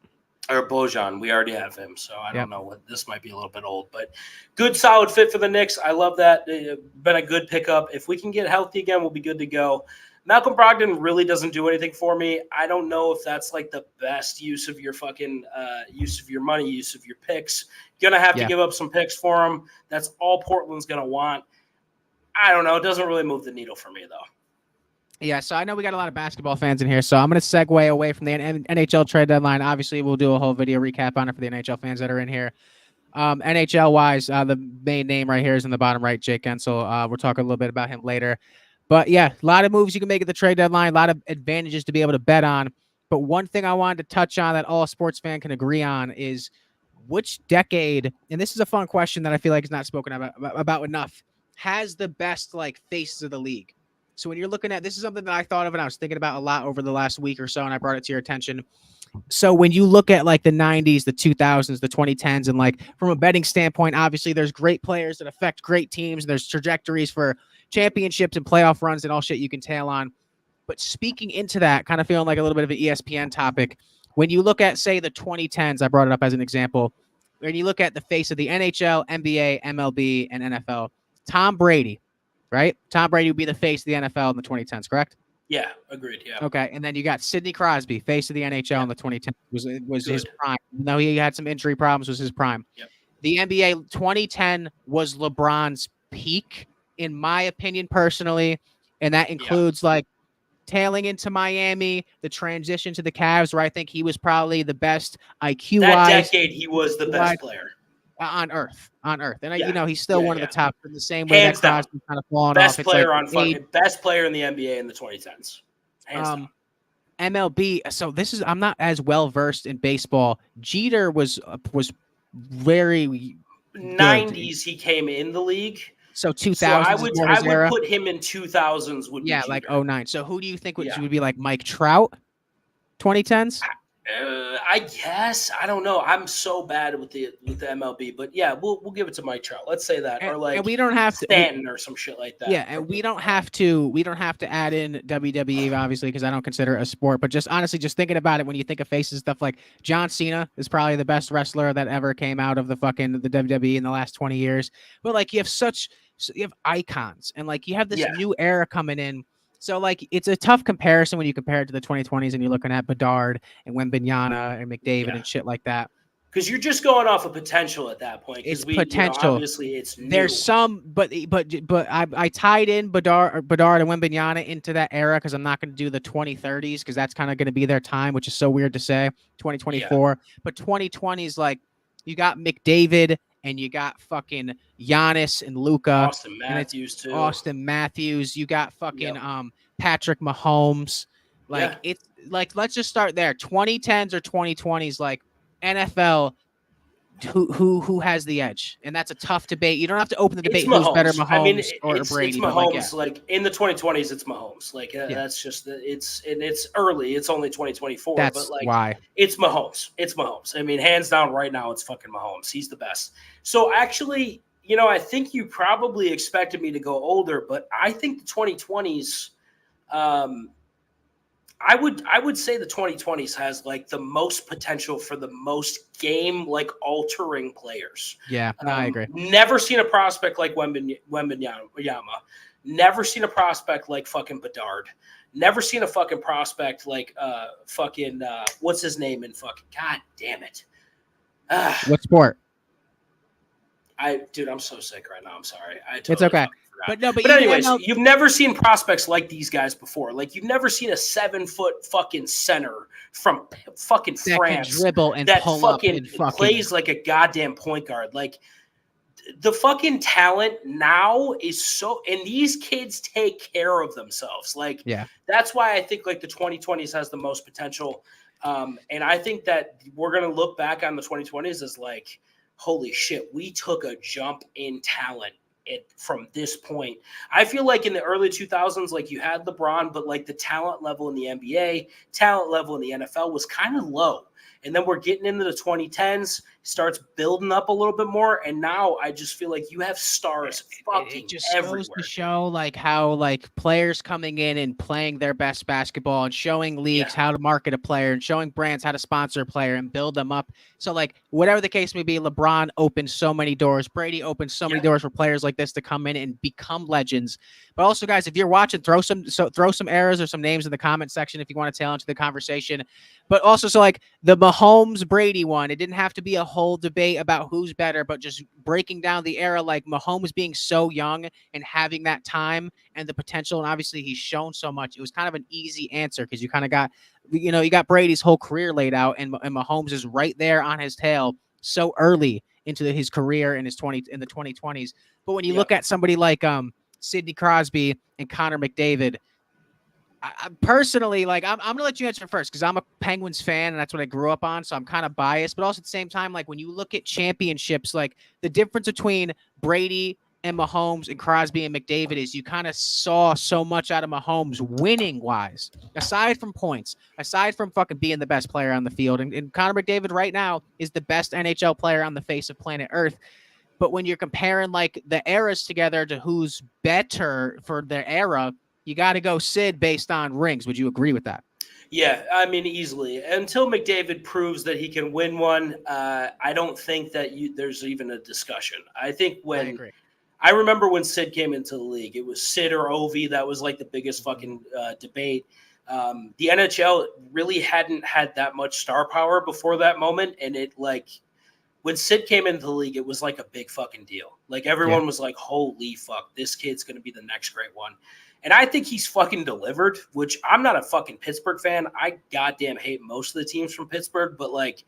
Or Bojan, we already have him, so I don't know what this might be a little bit old, but good solid fit for the Knicks. I love that. Been a good pickup. If we can get healthy again, we'll be good to go. Malcolm Brogdon really doesn't do anything for me. I don't know if that's like the best use of your fucking use of your money, use of your picks. Gonna have to give up some picks for him. That's all Portland's gonna want. I don't know. It doesn't really move the needle for me though. Yeah, so I know we got a lot of basketball fans in here, so I'm going to segue away from the NHL trade deadline. Obviously, we'll do a whole video recap on it for the NHL fans that are in here. NHL-wise, the main name right here is in the bottom right, Jake Gensel. We'll talk a little bit about him later. But, yeah, a lot of moves you can make at the trade deadline, a lot of advantages to be able to bet on. But one thing I wanted to touch on that all sports fan can agree on is which decade, and this is a fun question that I feel like is not spoken about enough, has the best, faces of the league. So when you're looking at, this is something that I thought of and I was thinking about a lot over the last week or so, and I brought it to your attention. So when you look at the 90s, the 2000s, the 2010s, and from a betting standpoint, obviously there's great players that affect great teams. And there's trajectories for championships and playoff runs and all shit you can tail on. But speaking into that, kind of feeling like a little bit of an ESPN topic, when you look at, say, the 2010s, I brought it up as an example, when you look at the face of the NHL, NBA, MLB, and NFL, Tom Brady, right? Tom Brady would be the face of the NFL in the 2010s, correct? Yeah, agreed. Yeah. Okay, and then you got Sidney Crosby, face of the NHL in the 2010s. Was his prime. No, he had some injury problems. Was his prime. Yep. The NBA 2010 was LeBron's peak, in my opinion, personally, and that includes tailing into Miami, the transition to the Cavs, where I think he was probably the best IQ-wise. That decade, he was the best player. on Earth. And Yeah. he's still one of the top in the same way that Hands down. Crosby's kind of fallen off. Best It's like best player in the NBA in the 2010s. Hands down. MLB. So I'm not as well versed in baseball. Jeter was very 90s he came in the league. So 2000s. So I would put him in 2000s. Would be Jeter. Like 09. So who do you think would be like Mike Trout? 2010s. I guess I don't know. I'm so bad with the MLB, but yeah, we'll give it to Mike Trout. Let's say that, or like we don't have Stanton or some shit like that. Yeah, and we don't have to add in WWE obviously because I don't consider it a sport. But just honestly, just thinking about it, when you think of faces, stuff like John Cena is probably the best wrestler that ever came out of the WWE in the last 20 years. But like you have icons, and like you have this new era coming in. So, like, it's a tough comparison when you compare it to the 2020s and you're looking at Bedard and Wembanyama and McDavid and shit like that. Because you're just going off of potential at that point. It's potential. Obviously, it's new. There's some, but I tied in Bedard and Wembanyama into that era because I'm not going to do the 2030s because that's kind of going to be their time, which is so weird to say. 2024, but 2020s, like you got McDavid and you got fucking Giannis and Luka. Austin Matthews too. Austin Matthews. You got fucking Patrick Mahomes. Like it's like let's just start there. 2010s or 2020s, like NFL. Who has the edge? And that's a tough debate. You don't have to open the debate who's better, Mahomes or Brady. It's Mahomes. Like in the 2020s, it's Mahomes. Like that's just it's early. It's only 2024. That's but like why it's Mahomes. It's Mahomes. I mean, hands down, right now, it's fucking Mahomes. He's the best. So actually, I think you probably expected me to go older, but I think the 2020s. I would say the 2020s has like the most potential for the most game like altering players. Yeah, I agree. Never seen a prospect like Wembanyama. Never seen a prospect like fucking Bedard. Never seen a fucking prospect like what's his name in fucking god damn it. What sport? Dude, I'm so sick right now. I'm sorry. It's okay. But anyways, you've never seen prospects like these guys before. Like you've never seen a 7-foot fucking center from fucking France that can dribble and that pull fucking, up and fucking plays like a goddamn point guard. Like the fucking talent now is so, and these kids take care of themselves. Like that's why I think like the 2020s has the most potential. And I think that we're gonna look back on the 2020s as like, holy shit, we took a jump in talent from this point. I feel like in the early 2000s, like you had LeBron, but like the talent level in the NBA, talent level in the NFL was kind of low. And then we're getting into the 2010s, starts building up a little bit more. And now I just feel like you have stars fucking everywhere. Goes to show like how like players coming in and playing their best basketball and showing leagues how to market a player and showing brands how to sponsor a player and build them up. So like whatever the case may be, LeBron opened so many doors. Brady opened so many doors for players like this to come in and become legends. But also, guys, if you're watching, throw some errors or some names in the comment section if you want to tail into the conversation. But also, so like the Mahomes Brady one, it didn't have to be a whole debate about who's better, but just breaking down the era, like Mahomes being so young and having that time and the potential. And obviously he's shown so much. It was kind of an easy answer because you kind of got, you got Brady's whole career laid out and Mahomes is right there on his tail so early into his career in the 2020s. But when you look at somebody like Sidney Crosby and Connor McDavid, I personally, like, I'm going to let you answer first because I'm a Penguins fan and that's what I grew up on. So I'm kind of biased, but also at the same time, like when you look at championships, like the difference between Brady and Mahomes and Crosby and McDavid is you kind of saw so much out of Mahomes winning wise, aside from points, aside from fucking being the best player on the field. And Connor McDavid right now is the best NHL player on the face of planet Earth. But when you're comparing like the eras together to who's better for their era, you got to go Sid based on rings. Would you agree with that? Yeah, I mean, easily. Until McDavid proves that he can win one, I don't think that there's even a discussion. I think I remember when Sid came into the league, it was Sid or Ovi. That was like the biggest fucking debate. The NHL really hadn't had that much star power before that moment. And it like when Sid came into the league, it was like a big fucking deal. Like everyone was like, holy fuck, this kid's going to be the next great one. And I think he's fucking delivered, which I'm not a fucking Pittsburgh fan. I goddamn hate most of the teams from Pittsburgh. But, like,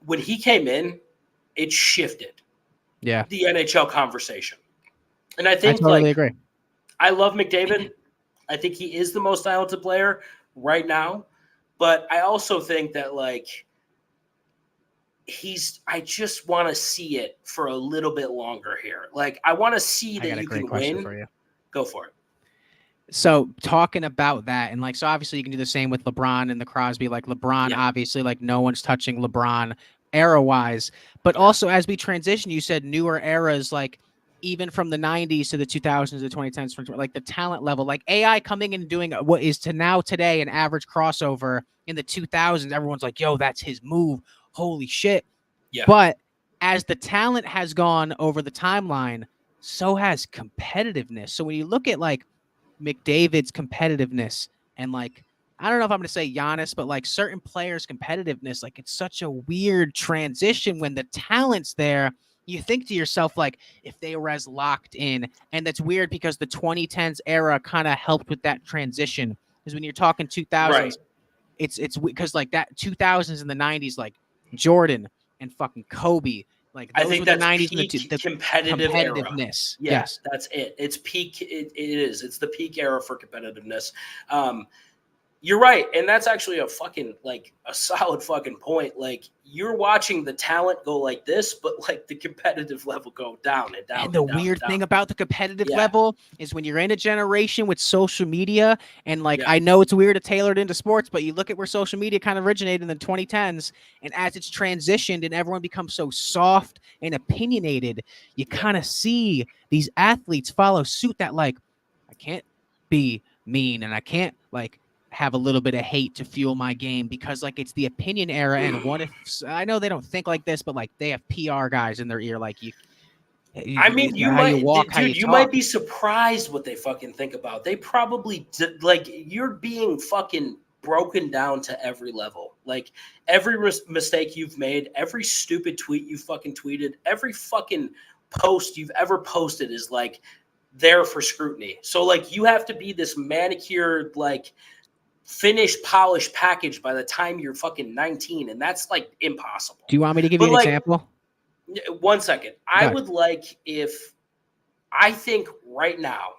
when he came in, it shifted Yeah, the NHL conversation. And I I think, totally like, agree. I love McDavid. I think he is the most talented player right now. But I also think that, like, I just want to see it for a little bit longer here. Like, I want to see I that got a you great can question win. for you. Go for it. So talking about that, and like, so obviously you can do the same with LeBron and the Crosby. Like LeBron, Yeah. obviously, like no one's touching LeBron era wise. But Yeah. also as we transition, you said newer eras, like even from the 90s to the 2000s, the 2010s, like the talent level, like AI coming in and doing what is to now today an average crossover in the 2000s. Everyone's like, yo, that's his move. Holy shit. Yeah. But as the talent has gone over the timeline, so has competitiveness. So when you look at like McDavid's competitiveness and like, I don't know if I'm going to say Giannis, but like certain players' competitiveness, like it's such a weird transition when the talent's there. You think to yourself, like, if they were as locked in, and that's weird because the 2010s era kind of helped with that transition. Because when you're talking 2000s, Right. it's because like that 2000s and the 90s, like Jordan and fucking Kobe, like I those think were the that's 90s and peak the competitive era. competitiveness. Yeah, Yes. that's it. It's peak. It is. It's the peak era for competitiveness. You're right, and that's actually a fucking like a solid fucking point. Like you're watching the talent go like this, but like the competitive level go down and down And the and down and weird down. thing about the competitive Yeah. level is when you're in a generation with social media, and like Yeah. I know it's weird to tailor it into sports, but you look at where social media kind of originated in the 2010s, and as it's transitioned and everyone becomes so soft and opinionated, you Yeah. kind of see these athletes follow suit that like, I can't be mean and I can't like have a little bit of hate to fuel my game because like it's the opinion era. And what if, I know they don't think like this, but like they have PR guys in their ear, like I mean, you how you might, walk, how you dude, you might talk. be surprised what they fucking think about. They probably like you're being fucking broken down to every level. Like every mistake you've made, every stupid tweet you fucking tweeted, every fucking post you've ever posted is like there for scrutiny. So like you have to be this manicured, like finished, polished package by the time you're fucking 19, and that's like impossible. Do you want me to give you But an like, example? 1 second, I Go would like if I think right now,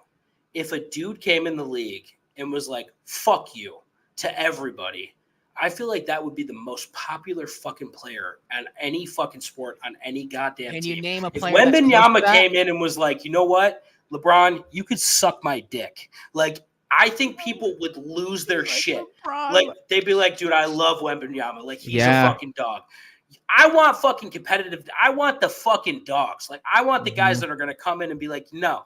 if a dude came in the league and was like, fuck you to everybody, I feel like that would be the most popular fucking player on any fucking sport on any goddamn Can you team. name a If player that's close to Wembanyama that? came in and was like, you know what, LeBron, you could suck my dick. Like, I think people would lose their shit. Like, they'd be like, dude, I love Wembanyama. Like, he's a fucking dog. I want fucking competitive. I want the fucking dogs. Like, I want the guys that are going to come in and be like, no.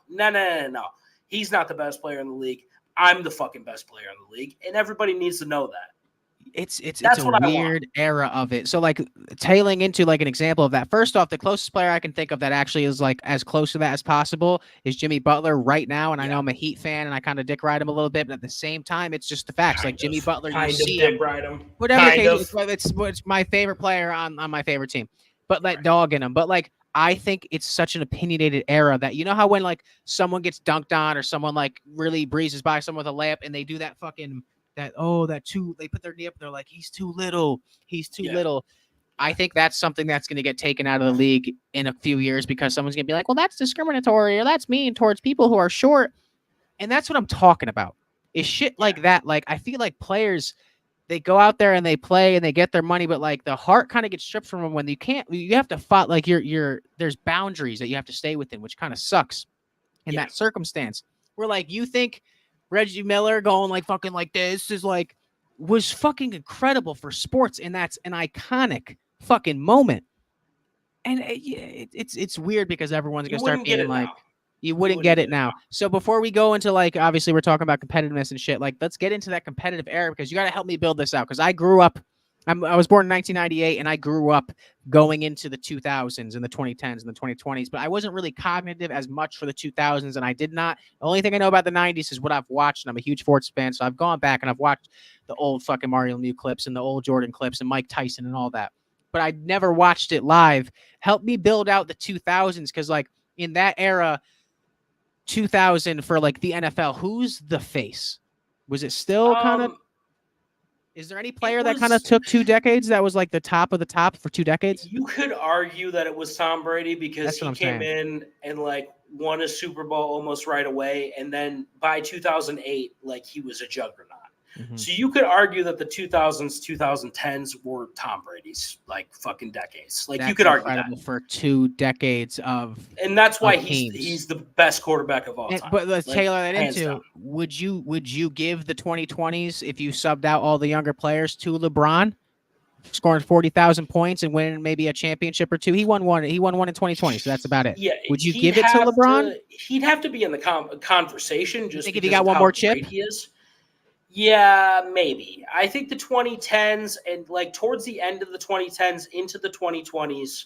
He's not the best player in the league. I'm the fucking best player in the league. And everybody needs to know that. It's That's a what I want. weird era of it. So like tailing into like an example of that. First off, the closest player I can think of that actually is like as close to that as possible is Jimmy Butler right now. And I know I'm a Heat fan and I kind of dick ride him a little bit, but at the same time, it's just the facts. Like Jimmy Butler, you see him, whatever the case, it's my favorite player on my favorite team. But that dog in him. But like I think it's such an opinionated era that you know how when like someone gets dunked on or someone like really breezes by someone with a layup and they do that fucking they put their knee up and they're like, he's too little. He's too little. I think that's something that's going to get taken out of the league in a few years because someone's going to be like, well, that's discriminatory or that's mean towards people who are short. And that's what I'm talking about is shit like that. Like, I feel like players, they go out there and they play and they get their money, but like the heart kind of gets stripped from them when you have to fight. Like there's boundaries that you have to stay within, which kind of sucks in that circumstance. Where like you think Reggie Miller going like fucking like this is like was fucking incredible for sports, and that's an iconic fucking moment. And it's weird because everyone's gonna start being like, you wouldn't get it now. So before we go into like, obviously we're talking about competitiveness and shit. Like, let's get into that competitive era because you got to help me build this out because I grew up. I was born in 1998 and I grew up going into the 2000s and the 2010s and the 2020s, but I wasn't really cognitive as much for the 2000s. And I did not. The only thing I know about the 90s is what I've watched. And I'm a huge sports fan. So I've gone back and I've watched the old fucking Mario Lemieux clips and the old Jordan clips and Mike Tyson and all that. But I never watched it live. Help me build out the 2000s because like in that era, 2000 for like the NFL, who's the face? Was it still kind of Is there any player that kind of took 2 decades that was like the top of the top for 2 decades? You could argue that it was Tom Brady because That's what he I'm came saying. in and like won a Super Bowl almost right away, and then by 2008, like he was a juggernaut. So you could argue that the 2000s, 2010s were Tom Brady's like fucking decades. Like That's you could argue that. incredible for 2 decades of, And that's why teams. he's the best quarterback of all time. But let's like, tailor that hands into down. would you give the 2020s if you subbed out all the younger players to LeBron, scoring 40,000 points and winning maybe a championship or two? He won one in 2020, so that's about it. Yeah, Would you give it to LeBron? He'd have to be in the conversation just think if because he got of one how more chip? great he is. Yeah, maybe. I think the 2010s and like towards the end of the 2010s into the 2020s,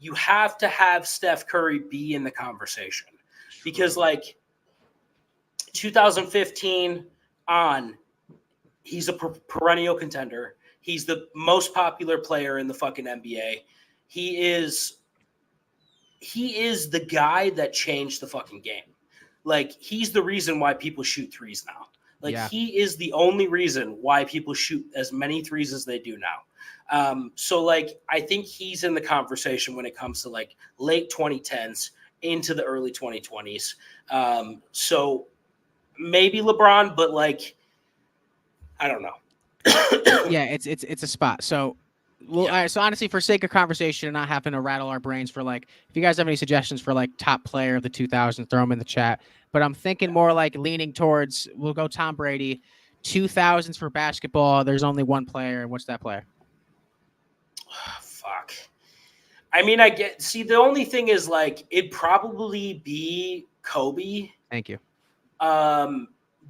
you have to have Steph Curry be in the conversation because like 2015 on, he's a perennial contender. He's the most popular player in the fucking NBA. He is the guy that changed the fucking game. Like he's the reason why people shoot threes now. Like he is the only reason why people shoot as many threes as they do now. So like I think he's in the conversation when it comes to like late 2010s into the early 2020s. So maybe LeBron, but like I don't know. Yeah, it's a spot. So well, all right, so honestly, for sake of conversation and not having to rattle our brains for like, if you guys have any suggestions for like top player of the 2000s, throw them in the chat. But I'm thinking more like leaning towards, we'll go Tom Brady. 2000s for basketball, there's only one player. And what's that player? Fuck. I mean, the only thing is like, it'd probably be Kobe. Thank you.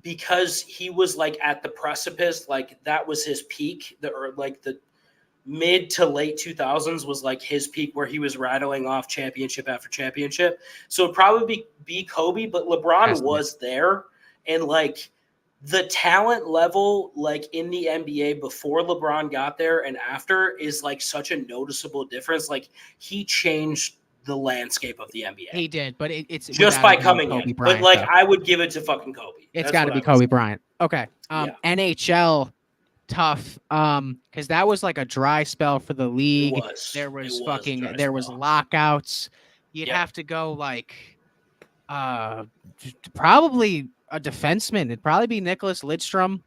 Because he was like at the precipice, like that was his peak, the mid to late 2000s was like his peak where he was rattling off championship after championship. So it'd probably be Kobe, but LeBron was there. And like the talent level, like in the NBA before LeBron got there and after is like such a noticeable difference. Like he changed the landscape of the NBA. He did, but it's just by coming in. Bryant, but like though. I would give it to fucking Kobe. It's got to be Kobe Bryant. Okay. NHL tough because that was like a dry spell for the league. There was lockouts. You'd have to go like probably a defenseman. It'd probably be Nicholas Lidstrom.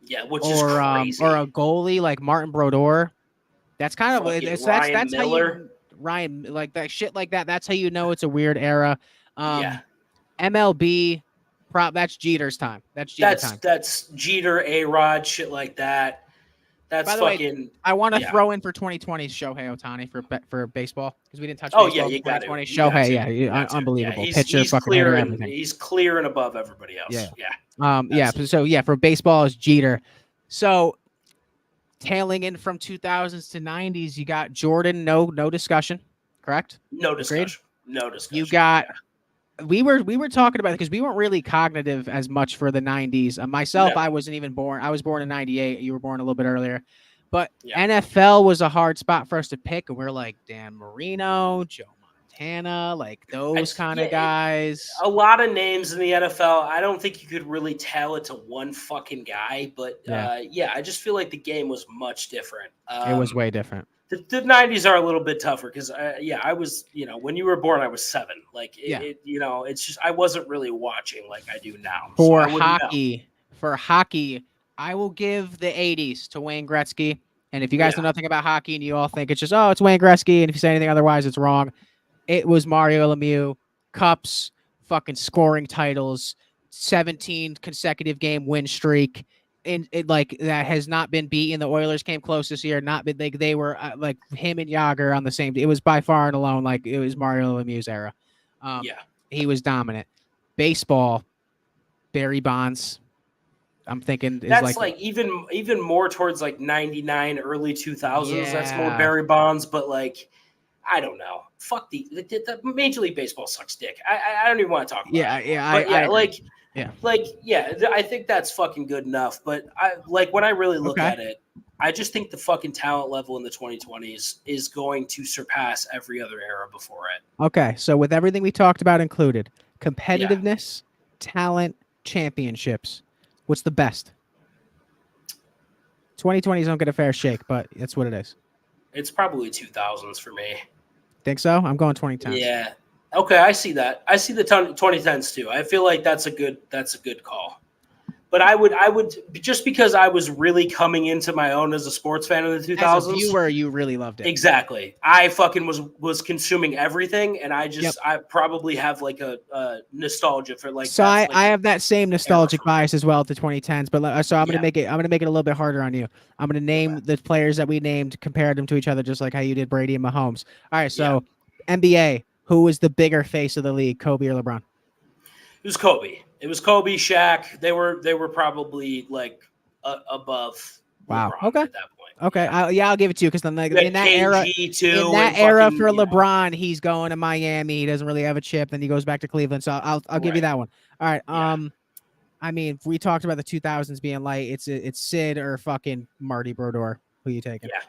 Yeah, which is crazy. Or a goalie like Martin Brodeur. That's kind of that's Miller. How you Ryan like that shit like that. That's how you know it's a weird era. MLB that's Jeter's time. That's Jeter, A-Rod, shit like that. That's by the way, I want to throw in for 2020 Shohei Ohtani for baseball because we didn't touch. Oh yeah, you got it. Shohei, unbelievable pitcher, he's fucking clear everything. He's clear and above everybody else. So for baseball is Jeter. So tailing in from 2000s to 90s, you got Jordan. No discussion. Correct. No discussion. No discussion. You got. We were talking about it because we weren't really cognitive as much for the 90s. Myself, I wasn't even born. I was born in 98. You were born a little bit earlier. But NFL was a hard spot for us to pick. And we're like, Dan Marino, Joe Montana, like those kind of guys. A lot of names in the NFL. I don't think you could really tell it to one fucking guy. But I just feel like the game was much different. It was way different. The 90s are a little bit tougher because, I was, when you were born, I was 7. Like, it's just I wasn't really watching like I do now. For hockey, I will give the 80s to Wayne Gretzky. And if you guys know nothing about hockey and you all think it's just, it's Wayne Gretzky, and if you say anything otherwise, it's wrong. It was Mario Lemieux, cups, fucking scoring titles, 17 consecutive game win streak. Like that has not been beaten. The Oilers came close this year. Not been like they were like him and Yager on the same. It was by far and alone like it was Mario Lemieux's era. He was dominant. Baseball, Barry Bonds. I'm thinking that's like even more towards like 99, early 2000s. Yeah. That's more Barry Bonds, but like I don't know. Fuck the Major League Baseball sucks dick. I don't even want to talk about it. I think that's fucking good enough. But when I really look at it, I just think the fucking talent level in the 2020s is going to surpass every other era before it. Okay, so with everything we talked about included, competitiveness, talent, championships, what's the best? 2020s don't get a fair shake, but that's what it is. It's probably 2000s for me. Think so? I'm going 2010s. Yeah. Okay, I see that. I see the 2010s too. I feel like that's a good call. But I would just because I was really coming into my own as a sports fan in the 2000s. As a viewer, you really loved it. Exactly. I fucking was consuming everything, and I probably have like a nostalgia for like. So I have that same nostalgic bias as well to 2010s, but so I'm gonna make it a little bit harder on you. I'm gonna name the players that we named, compared them to each other, just like how you did Brady and Mahomes. All right, so NBA, who was the bigger face of the league, Kobe or LeBron? It was Kobe. It was Kobe, Shaq. They were probably like above. Wow. LeBron okay. At that point. Okay. I'll give it to you because in that era, for LeBron, he's going to Miami. He doesn't really have a chip. Then he goes back to Cleveland. So I'll give you that one. All right. I mean, we talked about the 2000s being light. It's Sid or fucking Marty Brodeur. Who you taking? Yeah,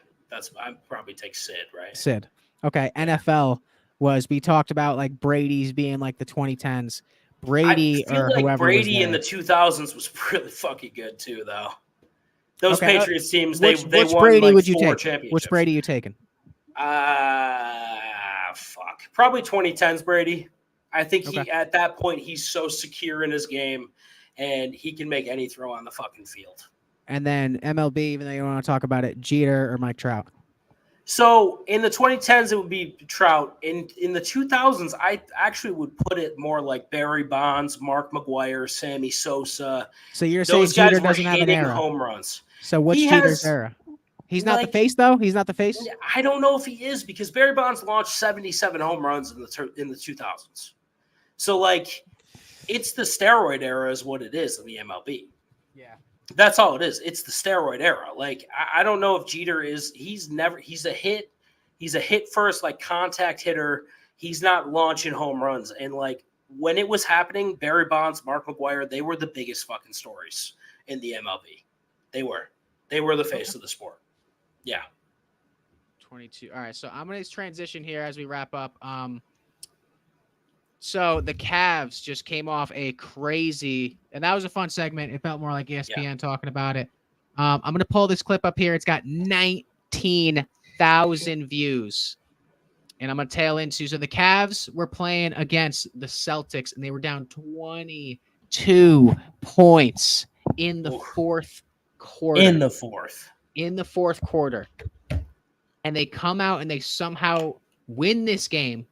I'd probably take Sid. Right. Sid. Okay. NFL we talked about like Brady's being like the 2010s. Brady I feel or like whoever Brady in the 2000s was really fucking good too, though. Those Patriots teams, they won Brady like would you 4 take? championships. Which Brady you taking? Fuck. Probably 2010s Brady. I think at that point he's so secure in his game, and he can make any throw on the fucking field. And then MLB, even though you don't want to talk about it, Jeter or Mike Trout? So in the 2010s, it would be Trout. In the 2000s, I actually would put it more like Barry Bonds, Mark McGwire, Sammy Sosa. So you're saying Jeter doesn't have an era? Home runs. So what's Jeter's era? He's not the face, though? He's not the face? I don't know if he is, because Barry Bonds launched 77 home runs in the 2000s. So, like, it's the steroid era is what it is in the MLB. Yeah. That's all it is. It's the steroid era. Like, I don't know if Jeter he's a hit first, like, contact hitter. He's not launching home runs. And, like, when it was happening, Barry Bonds, Mark McGwire, they were the biggest fucking stories in the MLB. They were the face of the sport. Yeah. 22. All right. So I'm going to transition here as we wrap up. So the Cavs just came off a crazy, and that was a fun segment. It felt more like ESPN talking about it. I'm going to pull this clip up here. It's got 19,000 views. And I'm going to tail into, so the Cavs were playing against the Celtics, and they were down 22 points in the fourth quarter. In the fourth quarter. And they come out and they somehow win this game.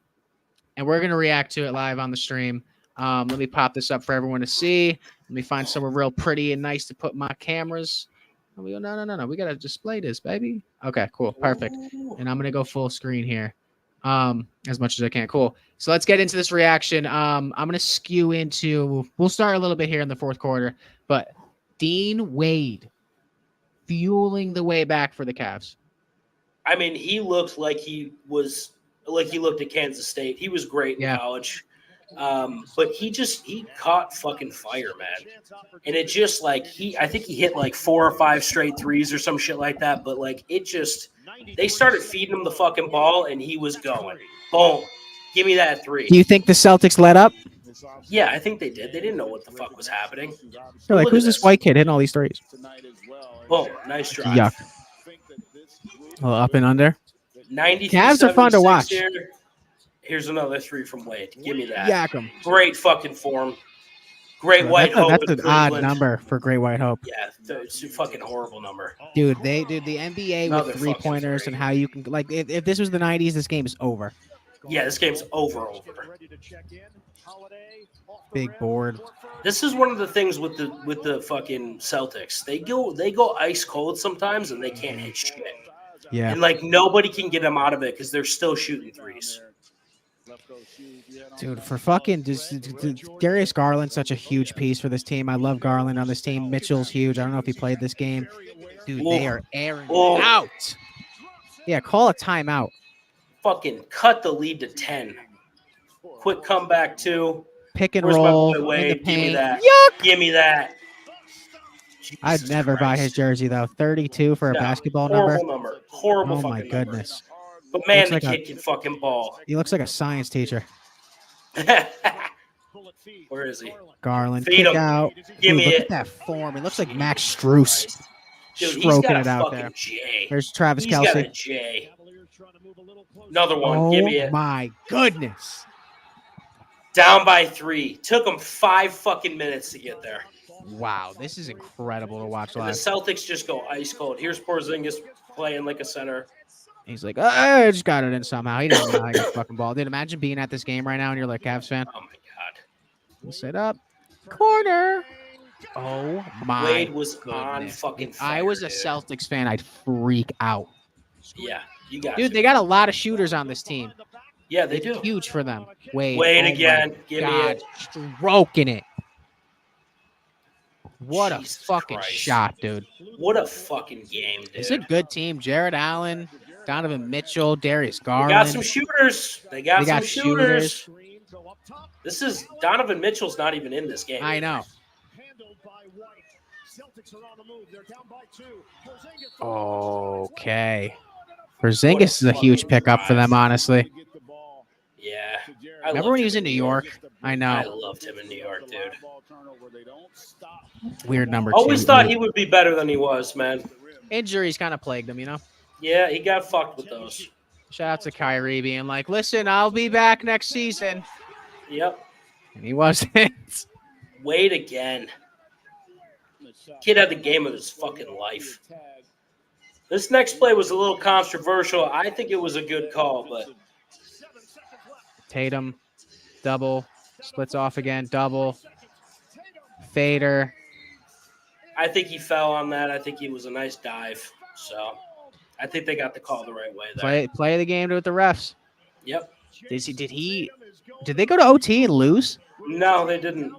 And we're going to react to it live on the stream. Let me pop this up for everyone to see. Let me find somewhere real pretty and nice to put my cameras. No. We got to display this, baby. Okay, cool. Perfect. And I'm going to go full screen here as much as I can. Cool. So let's get into this reaction. I'm going to skew into, we'll start a little bit here in the fourth quarter, but Dean Wade fueling the way back for the Cavs. I mean, he looked like he looked at Kansas State. He was great in college. But he caught fucking fire, man. And it just like I think he hit like 4 or 5 straight threes or some shit like that. But like they started feeding him the fucking ball and he was going. Boom. Give me that 3. Do you think the Celtics let up? Yeah, I think they did. They didn't know what the fuck was happening. They're like, who's this white kid hitting all these threes? Boom. Nice drive. Yuck. A little up and under. Cavs are fun to watch. Here's another 3 from Wade. Give me that. Yak 'em. Great fucking form. Great White Hope. That's an odd number for Great White Hope. Yeah, it's a fucking horrible number. Dude, the NBA with 3-pointers and how you can, like, if this was the 90s, this game is over. Yeah, this game's over. Big board. This is one of the things with the fucking Celtics. They go ice cold sometimes and they can't hit shit. Yeah. And like nobody can get them out of it because they're still shooting threes. Dude, for fucking Darius Garland's such a huge piece for this team. I love Garland on this team. Mitchell's huge. I don't know if he played this game. Dude, they are airing out. Yeah, call a timeout. Fucking cut the lead to 10. Quick comeback too. Pick and roll in the paint. Give me that. Yuck! Give me that. I'd never buy his jersey though. 32 for a basketball number. Horrible oh fucking my goodness. Number. But man, the kid can fucking ball. He looks like a science teacher. Where is he? Garland. Feed kick him. out. Give Dude, me look it. at that form. It looks like Max Strus. Dude, he's stroking got a it out fucking there. J. There's Travis He's got a Kelce. J. Another one. Oh Give me it. my goodness. Down by 3. Took him 5 fucking minutes to get there. Wow, this is incredible to watch And the live. Celtics just go ice cold. Here's Porzingis playing like a center. He's like, I just got it in somehow. He didn't know how to get the fucking ball. Dude, imagine being at this game right now and you're like Cavs fan. Oh, my God. He set up. Corner. Oh, my Wade was goodness. on fucking If fire, I was a dude. Celtics fan, I'd freak out. Yeah, you got Dude, they got a lot of shooters on this team. Yeah, they It's do. huge for them. Wade Wade again. Give me God, it. stroking it. What Jesus a fucking Christ. shot, dude. What a fucking game, dude. It's a good team. Jared Allen, Donovan Mitchell, Darius Garland. They got some shooters. They got some shooters. This is Donovan Mitchell's not even in this game. I know. Okay. Porzingis is a huge pickup for them, honestly. Yeah. Remember when he was in New York? I I know. loved him in New York, dude. Weird number 2. Always thought he would be better than he was, man. Injuries kind of plagued him, you know? Yeah, he got fucked with those. Shout out to Kyrie being like, listen, I'll be back next season. Yep. And he wasn't. Wade again. Kid had the game of his fucking life. This next play was a little controversial. I think it was a good call, but Tatum, double, splits off again, double, fader. I think he fell on that. I think he was a nice dive. So I think they got the call the right way there. Play the game with the refs. Yep. Did they go to OT and lose? No, they didn't.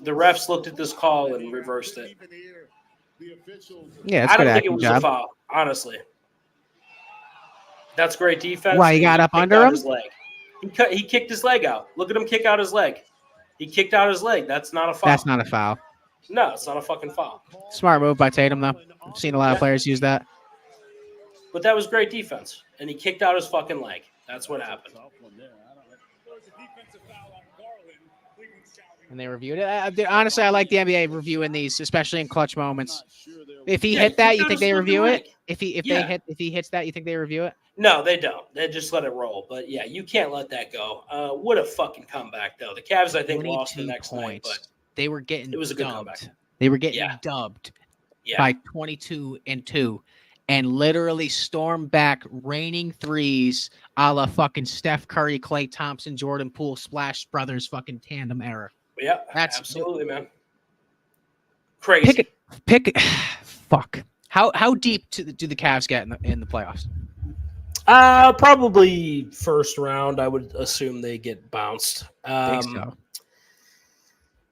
The refs looked at this call and reversed it. Yeah, it's I good don't think it acting was job. a foul, honestly. That's great defense. Why, he got up kicked under out him? his leg. He kicked his leg out. Look at him kick out his leg. He kicked out his leg. That's not a foul. That's not a foul. No, it's not a fucking foul. Smart move by Tatum, though. I've seen a lot of players use that. But that was great defense. And he kicked out his fucking leg. That's what happened. And they reviewed it. Honestly, I like the NBA reviewing these, especially in clutch moments. If he hit that, you think they review it? If he hits that, you think they review it? No, they don't. They just let it roll. But yeah, you can't let that go. What a fucking comeback, though. The Cavs, I think, lost the next night, but they were getting it was a good comeback. They were getting dubbed by 22-2 and literally stormed back, raining threes a la fucking Steph Curry, Klay Thompson, Jordan Poole, Splash Brothers fucking tandem era. Yeah, absolutely, man. Crazy. Fuck. How deep do the Cavs get in the playoffs? Probably first round. I would assume they get bounced. I think so.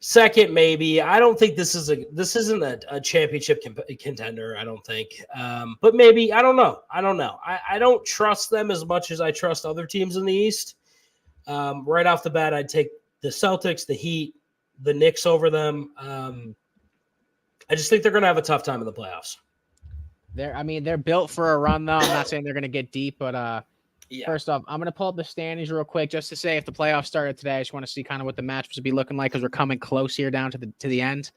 Second, maybe. I don't think this isn't a championship contender. I don't think. But maybe. I don't know. I don't trust them as much as I trust other teams in the East. Right off the bat, I'd take the Celtics, the Heat, the Knicks over them. I just think they're going to have a tough time in the playoffs. They're built for a run, though. I'm not saying they're going to get deep, but first off, I'm going to pull up the standings real quick just to say if the playoffs started today. I just want to see kind of what the matchups would be looking like because we're coming close here down to the end.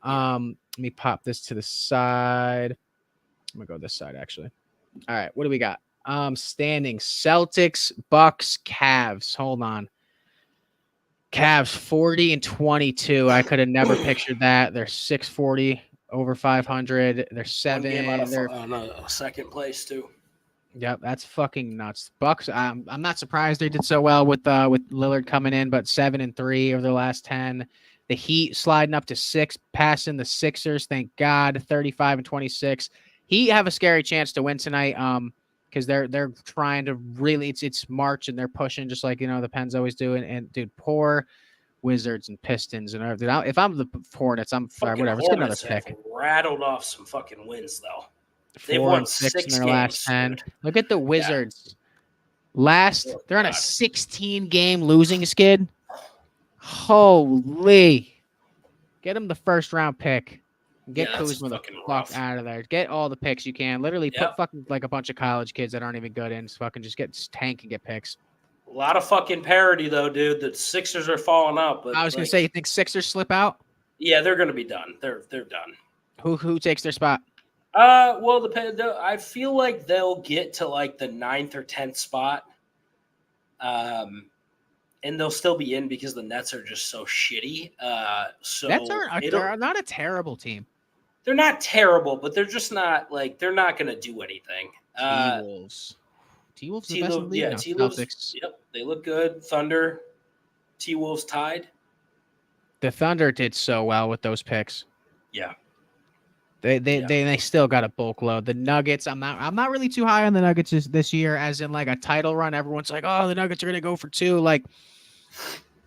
Let me pop this to the side. I'm going to go this side, actually. All right, what do we got? Standings: Celtics, Bucks, Cavs. Hold on. Cavs 40-22. I could have never pictured that. They're 640 over 500. They're 7. They're second place too. Yep, that's fucking nuts. Bucks. I'm not surprised they did so well with Lillard coming in, but 7-3 over the last 10. The Heat sliding up to 6, passing the Sixers. Thank God, 35-26. Heat have a scary chance to win tonight. Because they're trying to really it's March and they're pushing just like the Pens always do. And dude, poor Wizards and Pistons and everything. If I'm the Hornets, I'm sorry, whatever. It's another pick. Rattled off some fucking wins though. They've won 6 in their last 10. Look at the Wizards. They're on a 16-game losing skid. Holy! Get them the first round pick. Get Kuzma the fuck out of there. Get all the picks you can. Literally put fucking like a bunch of college kids that aren't even good in. Fucking just get tank and get picks. A lot of fucking parity though, dude. The Sixers are falling out. But I was gonna say, you think Sixers slip out? Yeah, they're gonna be done. They're done. Who takes their spot? Well, I feel like they'll get to like the 9th or 10th spot. And they'll still be in because the Nets are just so shitty. Nets It'll. are not a terrible team. They're not terrible, but they're just not like they're not going to do anything. T-Wolves. T-Wolves the best in the league now. T-Wolves. Celtics. Yep, they look good. Thunder, T-Wolves tied. The Thunder did so well with those picks. Yeah. They still got a bulk load. The Nuggets, I'm not really too high on the Nuggets this year, as in like a title run. Everyone's like, oh, the Nuggets are gonna go for 2. Like,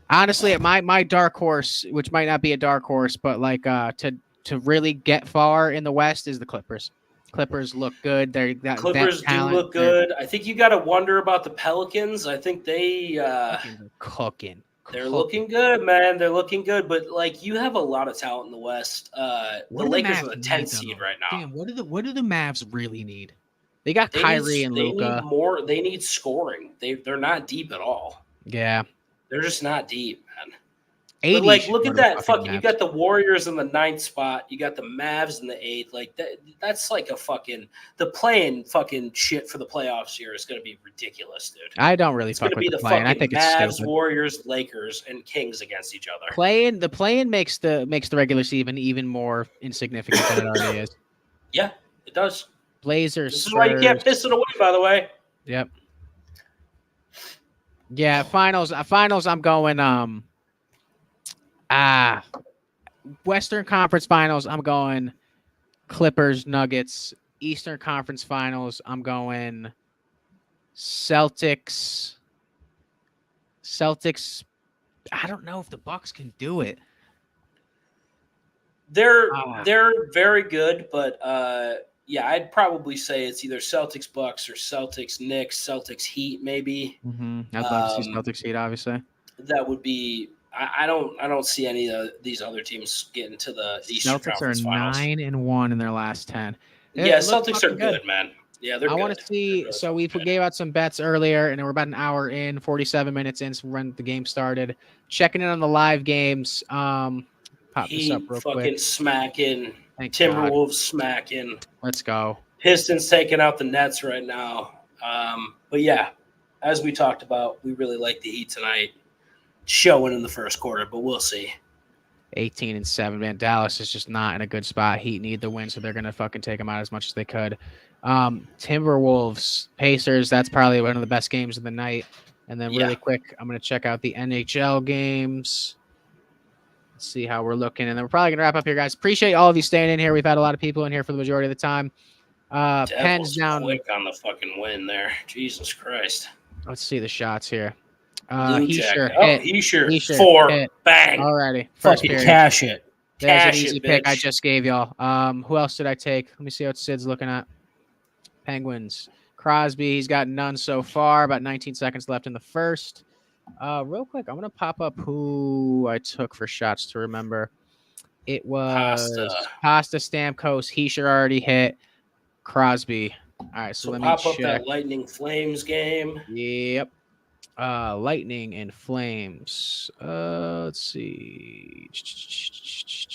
honestly, my dark horse, which might not be a dark horse, but like to really get far in the West is the Clippers. Clippers look good. Clippers do look good. I think you got to wonder about the Pelicans. I think cooking. They're looking good, man. They're looking good, but like you have a lot of talent in the West. The Lakers are the 10th seed right now. Damn, what do the Mavs really need? They got Kyrie and Luka. They need more. They need scoring. They're not deep at all. Yeah, they're just not deep, man. But like, look at that. Fucking, you got the Warriors in the 9th spot. You got the Mavs in the 8th. Like that's like the playing fucking shit for the playoffs here is going to be ridiculous, dude. I don't really. It's going to be the fucking I think Mavs, Warriors, Lakers, and Kings against each other. The playing makes the regular season even more insignificant than it already is. Yeah, it does. Blazers. This is why you can't piss it away. By the way. Yep. Yeah, finals. I'm going. Western Conference Finals, I'm going Clippers, Nuggets. Eastern Conference Finals, I'm going Celtics. I don't know if the Bucks can do it. They're very good, but yeah, I'd probably say it's either Celtics Bucks or Celtics Knicks, Celtics Heat, maybe. Mm-hmm. I'd love to see Celtics Heat, obviously. That would be. I don't see any of these other teams getting to the Eastern Conference Finals. Celtics are 9-1 in their last 10. Yeah, Celtics are good, man. Yeah, they're good. I want to see. So we gave out some bets earlier, and we're about an hour in, 47 minutes in, so when the game started. Checking in on the live games. Pop this up real quick. Fucking smacking. Timberwolves smacking. Let's go. Pistons taking out the Nets right now. But yeah, as we talked about, we really like the Heat tonight. Showing in the first quarter, but we'll see. 18-7, man. Dallas is just not in a good spot. Heat need the win, so they're gonna fucking take them out as much as they could. Timberwolves, Pacers. That's probably one of the best games of the night. And then really quick, I'm gonna check out the NHL games. Let's see how we're looking, and then we're probably gonna wrap up here, guys. Appreciate all of you staying in here. We've had a lot of people in here for the majority of the time. Pens down. Quick on the fucking win there. Jesus Christ. Let's see the shots here. Heischer 4 hit. Bang. Alrighty. First period. Cash it. There's an easy pick I just gave y'all. Who else did I take? Let me see what Sid's looking at. Penguins. Crosby, he's got none so far. About 19 seconds left in the first. Real quick, I'm going to pop up who I took for shots to remember. It was Pasta Stamkos. Heischer already hit. Crosby. All right, so let me pop up that Lightning Flames game. Yep. Lightning and Flames. Let's see.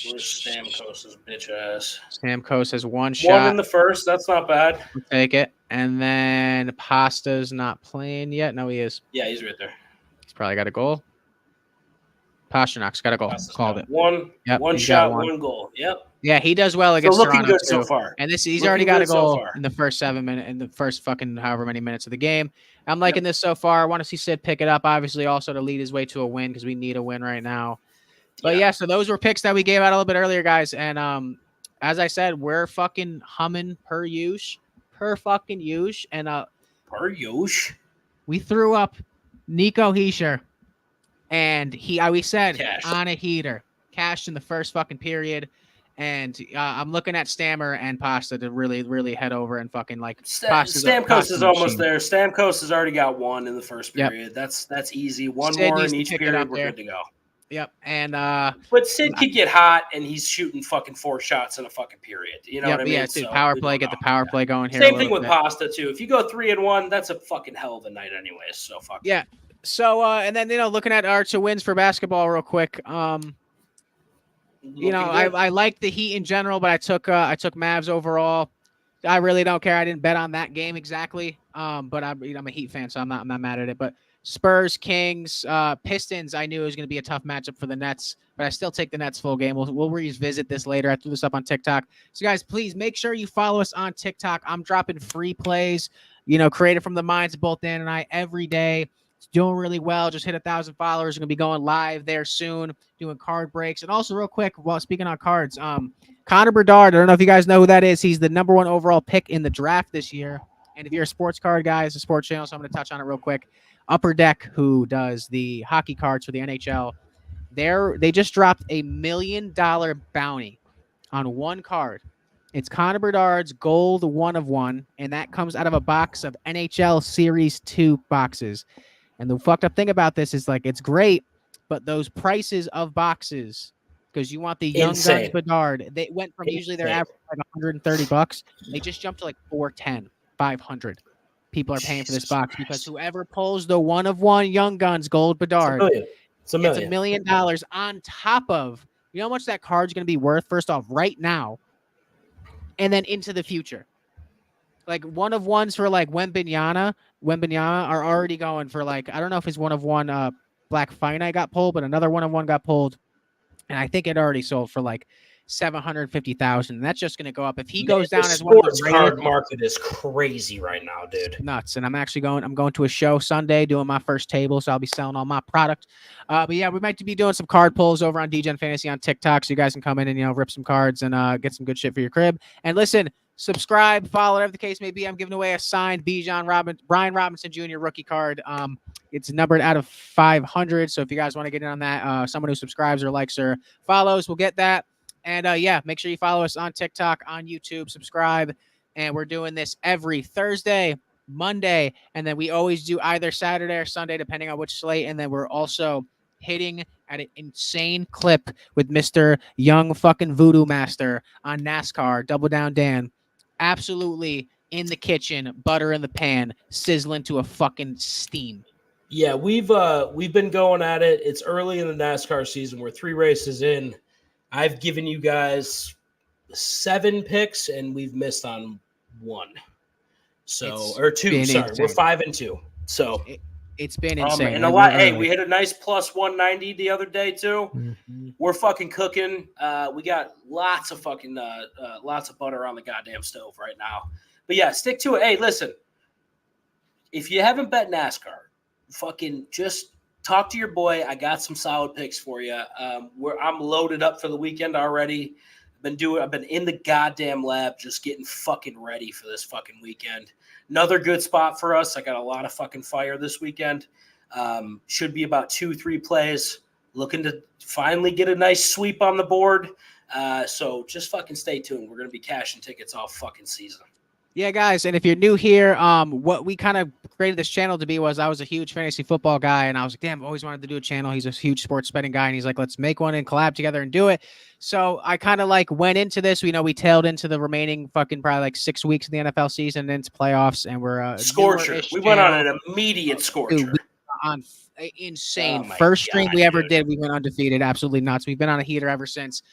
Where's Stamkos' bitch ass? Stamkos has one shot. One in the first. That's not bad. We'll take it. And then Pasta's not playing yet. No, he is. Yeah, he's right there. He's probably got a goal. Pasternak's got a goal. Called it. One shot, one goal. Yep. Yeah, he does well against Toronto looking good too. So far. And he's already got a goal in the first 7 minutes, in the first fucking however many minutes of the game. I'm liking this so far. I want to see Sid pick it up, obviously, also to lead his way to a win because we need a win right now. But yeah, so those were picks that we gave out a little bit earlier, guys. And as I said, we're fucking humming per fucking use. And per use. We threw up Nico Heischer, and we said on a heater, cashed in the first fucking period. And I'm looking at Stammer and Pasta to really, really head over and fucking like. Stamkos is almost there. Stamkos has already got one in the first period. Yep. That's easy. One more in each period. We're good to go. Yep. And but Sid could get hot, and he's shooting fucking 4 shots in a fucking period. You know what I mean? Yeah, dude, power play. Get the power play going here. Same thing with Pasta too. If you go 3-1, that's a fucking hell of a night, anyways. So fuck. Yeah. So and then looking at our 2 wins for basketball real quick. I like the Heat in general, but I took Mavs overall. I really don't care. I didn't bet on that game exactly. But I'm a Heat fan, so I'm not mad at it. But Spurs, Kings, Pistons, I knew it was going to be a tough matchup for the Nets, but I still take the Nets full game. We'll revisit this later. I threw this up on TikTok. So guys, please make sure you follow us on TikTok. I'm dropping free plays, created from the minds of both Dan and I every day. It's doing really well. Just hit 1,000 followers. We're going to be going live there soon, doing card breaks. And also real quick, while speaking on cards, Connor Bedard, I don't know if you guys know who that is. He's the number 1 overall pick in the draft this year. And if you're a sports card guy, it's a sports channel, so I'm going to touch on it real quick. Upper Deck, who does the hockey cards for the NHL, they just dropped $1 million bounty on one card. It's Connor Bedard's gold 1 of 1, and that comes out of a box of NHL Series 2 boxes. And the fucked up thing about this is, it's great, but those prices of boxes, because you want the Young Guns Bedard, they went from usually their average $130. They just jumped to $410, $500. People are paying for this box because whoever pulls the 1 of 1 Young Guns gold Bedard, it's $1 million on top of, you know how much that card's going to be worth, first off, right now, and then into the future. 1 of 1s for Wembanyama are already going for I don't know if his 1 of 1 Black Finite got pulled, but another 1 of 1 got pulled, and I think it already sold for $750,000. That's just going to go up if he goes down as one of the card market is crazy right now, dude. Nuts. And I'm going to a show Sunday doing my first table, so I'll be selling all my product. But yeah, we might be doing some card pulls over on Degen Fantasy on TikTok, so you guys can come in and rip some cards and get some good shit for your crib. And listen, subscribe, follow, whatever the case may be. I'm giving away a signed Brian Robinson Jr. rookie card. It's numbered out of 500. So if you guys want to get in on that, someone who subscribes or likes or follows will get that. And yeah, make sure you follow us on TikTok, on YouTube, subscribe. And we're doing this every Thursday, Monday, and then we always do either Saturday or Sunday, depending on which slate. And then we're also hitting at an insane clip with Mr. Young fucking Voodoo Master on NASCAR, Double Down Dan. Absolutely in the kitchen, butter in the pan, sizzling to a fucking steam. Yeah, we've been going at it. It's early in the NASCAR season. We're 3 races in. I've given you guys 7 picks, and we've missed on 1. Or 2. Sorry, insane. We're 5 and 2. So it's been insane. And a lot. Hey, we hit a nice plus 190 the other day too. Mm-hmm. We're fucking cooking. We got lots of butter on the goddamn stove right now. But yeah, stick to it. Hey, listen, if you haven't bet NASCAR, fucking just talk to your boy. I got some solid picks for you. I'm loaded up for the weekend already. I've been in the goddamn lab just getting fucking ready for this fucking weekend. Another good spot for us. I got a lot of fucking fire this weekend. Should be about 2-3 plays. Looking to finally get a nice sweep on the board. So just fucking stay tuned. We're going to be cashing tickets all fucking season. Yeah, guys, and if you're new here, what we kind of created this channel to be was I was a huge fantasy football guy, and I was like, damn, I've always wanted to do a channel. He's a huge sports betting guy, and he's like, let's make one and collab together and do it. So I kind of went into this. We tailed into the remaining fucking probably 6 weeks of the NFL season, into playoffs, and we're scorcher. We went on an immediate scorcher. Dude, on insane first stream we ever did. We went undefeated, absolutely nuts. We've been on a heater ever since.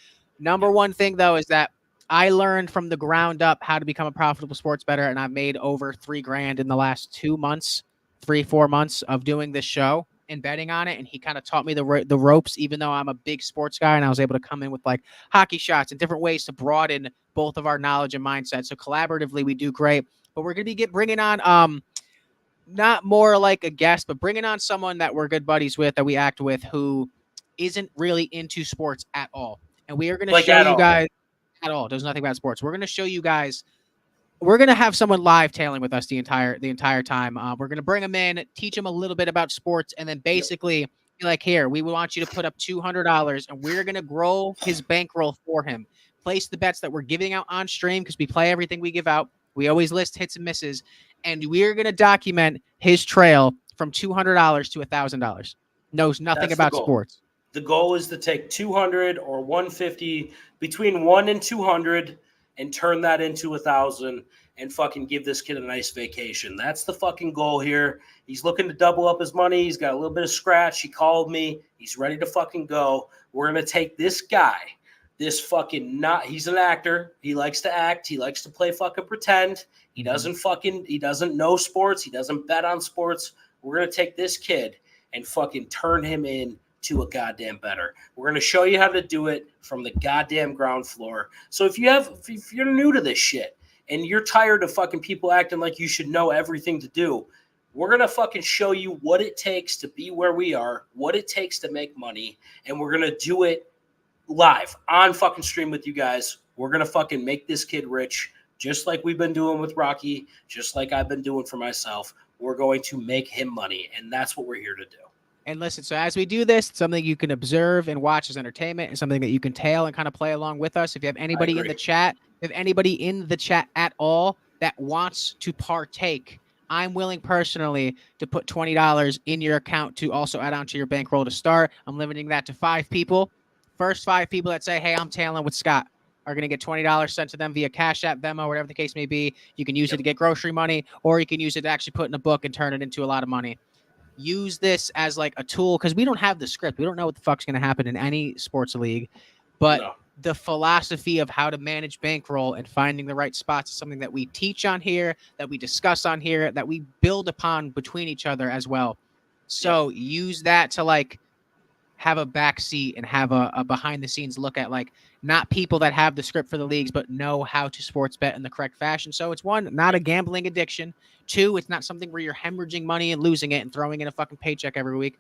Number one thing though is that I learned from the ground up how to become a profitable sports bettor, and I've made over $3,000 in the last 4 months of doing this show and betting on it. And he kind of taught me the ropes, even though I'm a big sports guy, and I was able to come in with hockey shots and different ways to broaden both of our knowledge and mindset. So collaboratively, we do great. But we're going to be bringing on not more like a guest, but bringing on someone that we're good buddies with, that we act with, who isn't really into sports at all. And we are going to show you guys. At all. Does nothing about sports. We're going to show you guys. We're going to have someone live tailing with us the entire time. We're going to bring them in, teach them a little bit about sports, and then basically be like, here, we want you to put up $200, and we're going to grow his bankroll for him. Place the bets that we're giving out on stream, because we play everything we give out. We always list hits and misses, and we're going to document his trail from $200 to $1,000. Knows nothing about sports. The goal is to take 200 or 150, between 1 and 200, and turn that into 1,000 and fucking give this kid a nice vacation. That's the fucking goal here. He's looking to double up his money. He's got a little bit of scratch. He called me. He's ready to fucking go. We're going to take this guy this fucking not. He's an actor. He likes to act. He likes to play fucking pretend. He doesn't know sports. He doesn't bet on sports. We're gonna take this kid and fucking turn him into a goddamn better. We're gonna show you how to do it from the goddamn ground floor. So if you're new to this shit and you're tired of fucking people acting like you should know everything to do, we're going to fucking show you what it takes to be where we are, what it takes to make money, and we're going to do it live on fucking stream with you guys. We're going to fucking make this kid rich, just like we've been doing with Rocky, just like I've been doing for myself. We're going to make him money, and that's what we're here to do. And listen, so as we do this, it's something you can observe and watch as entertainment, and something that you can tail and kind of play along with us. If you have anybody in the chat, at all that wants to partake, I'm willing personally to put $20 in your account to also add on to your bankroll to start. I'm limiting that to 5 people. First 5 people that say, hey, I'm tailing with Scott, are going to get $20 sent to them via Cash App, Venmo, whatever the case may be. You can use it to get grocery money, or you can use it to actually put in a book and turn it into a lot of money. Use this as like a tool, because we don't have the script. We don't know what the fuck's going to happen in any sports league. But the philosophy of how to manage bankroll and finding the right spots is something that we teach on here, that we discuss on here, that we build upon between each other as well. So use that to like have a backseat and have a behind the scenes look at like not people that have the script for the leagues, but know how to sports bet in the correct fashion. So it's 1, not a gambling addiction. 2, it's not something where you're hemorrhaging money and losing it and throwing in a fucking paycheck every week.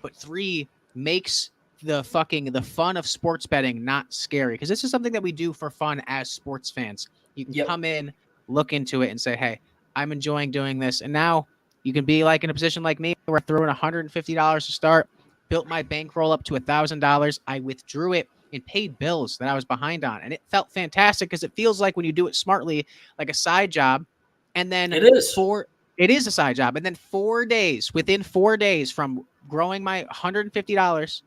But 3, makes the fun of sports betting not scary, because this is something that we do for fun as sports fans. You can come in, look into it, and say, hey, I'm enjoying doing this. And now you can be like in a position like me where I threw in $150 to start, built my bankroll up to $1,000. I withdrew it and paid bills that I was behind on, and it felt fantastic, because it feels like when you do it smartly, like a side job. And then it is a side job. And then within 4 days from growing my $150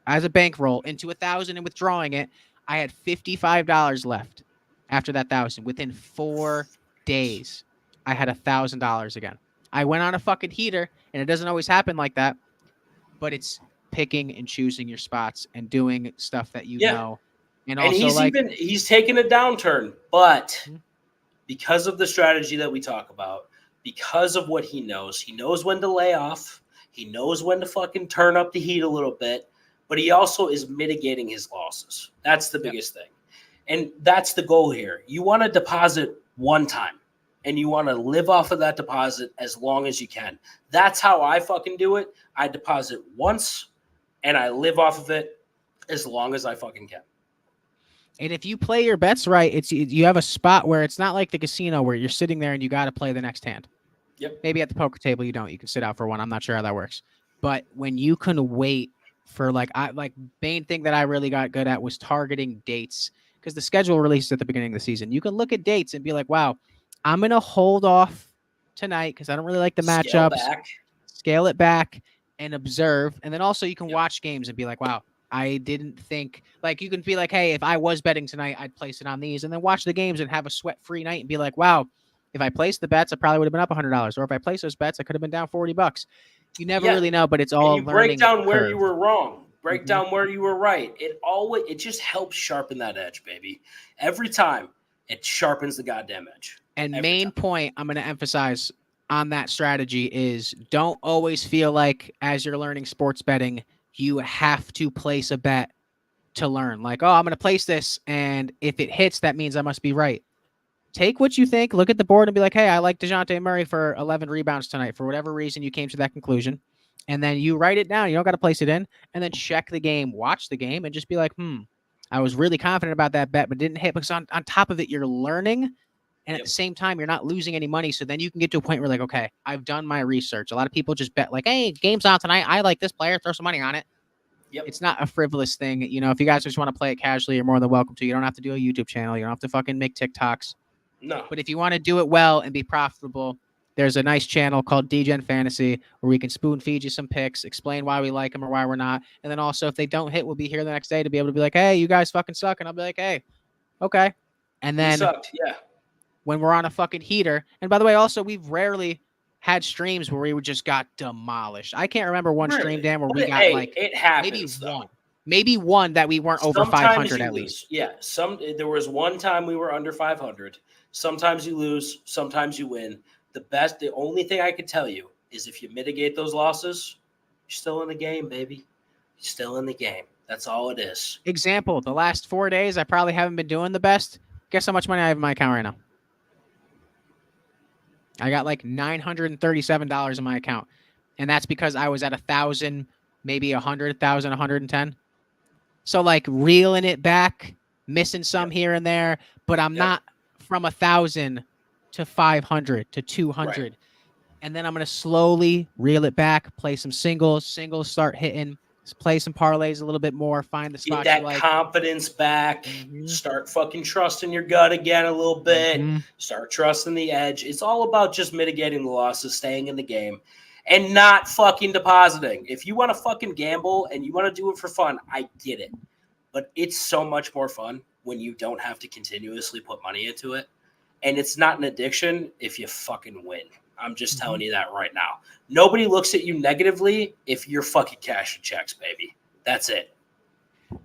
as a bankroll into $1,000 and withdrawing it, I had $55 left after that $1,000. Within 4 days, I had $1,000 again. I went on a fucking heater, and it doesn't always happen like that, but it's picking and choosing your spots and doing stuff that you know. And also, he's taken a downturn, but because of the strategy that we talk about, because of what he knows when to lay off, he knows when to fucking turn up the heat a little bit, but he also is mitigating his losses. That's the biggest thing. And that's the goal here. You want to deposit one time, and you want to live off of that deposit as long as you can. That's how I fucking do it. I deposit once, and I live off of it as long as I fucking can. And if you play your bets right, you have a spot where it's not like the casino where you're sitting there and you got to play the next hand. Yep. Maybe at the poker table you don't. You can sit out for one. I'm not sure how that works. But when you can wait for main thing that I really got good at was targeting dates, because the schedule releases at the beginning of the season. You can look at dates and be like, wow, I'm going to hold off tonight because I don't really like the matchups. Scale it back and observe. And then also you can watch games and be like, wow, I didn't think, like, you can be like, hey, if I was betting tonight, I'd place it on these, and then watch the games and have a sweat-free night and be like, wow, if I placed the bets, I probably would have been up $100. Or if I placed those bets, I could have been down $40. You never really know, but it's all and you learning. Break down where you were wrong. Break down where you were right. It just helps sharpen that edge, baby. Every time it sharpens the goddamn edge. And main point I'm going to emphasize on that strategy is don't always feel like as you're learning sports betting, you have to place a bet to learn. Like, oh, I'm going to place this, and if it hits, that means I must be right. Take what you think, look at the board, and be like, hey, I like DeJounte Murray for 11 rebounds tonight. For whatever reason, you came to that conclusion. And then you write it down. You don't got to place it in. And then check the game, watch the game, and just be like, I was really confident about that bet, but didn't hit. Because on top of it, you're learning. And at the same time, you're not losing any money. So then you can get to a point where, like, okay, I've done my research. A lot of people just bet like, hey, game's on tonight. I like this player. Throw some money on it. It's not a frivolous thing. You know, if you guys just want to play it casually, you're more than welcome to. You don't have to do a YouTube channel. You don't have to fucking make TikToks. No. But if you want to do it well and be profitable, there's a nice channel called Degen Fantasy where we can spoon feed you some picks, explain why we like them or why we're not. And then also, if they don't hit, we'll be here the next day to be able to be like, hey, you guys fucking suck. And I'll be like, hey, okay. And then when we're on a fucking heater, and by the way, also, we've rarely had streams where we just got demolished. I can't remember one stream, Dan, where we got it happens, maybe though. Maybe one that we weren't over Sometimes 500 you at lose. least. Yeah, there was one time we were under 500. Sometimes you lose, sometimes you win. The only thing I can tell you is if you mitigate those losses, you're still in the game, baby. You're still in the game. That's all it is. Example, the last 4 days, I probably haven't been doing the best. Guess how much money I have in my account right now? I got like $937 in my account. And that's because I was at 1,000, maybe 100,000, 110. So like reeling it back, missing some here and there, but I'm not from 1,000 to 500 to 200. Right. And then I'm going to slowly reel it back, play some singles start hitting, play some parlays a little bit more, find the Get spots that you like. confidence back. Start fucking trusting your gut again a little bit. Start trusting the edge. It's all about just mitigating the losses, staying in the game, and not fucking depositing. If you want to fucking gamble and you want to do it for fun, I get it. But it's so much more fun when you don't have to continuously put money into it. And it's not an addiction if you fucking win. I'm just telling you that right now. Nobody looks at you negatively if you're fucking cashing checks, baby. That's it.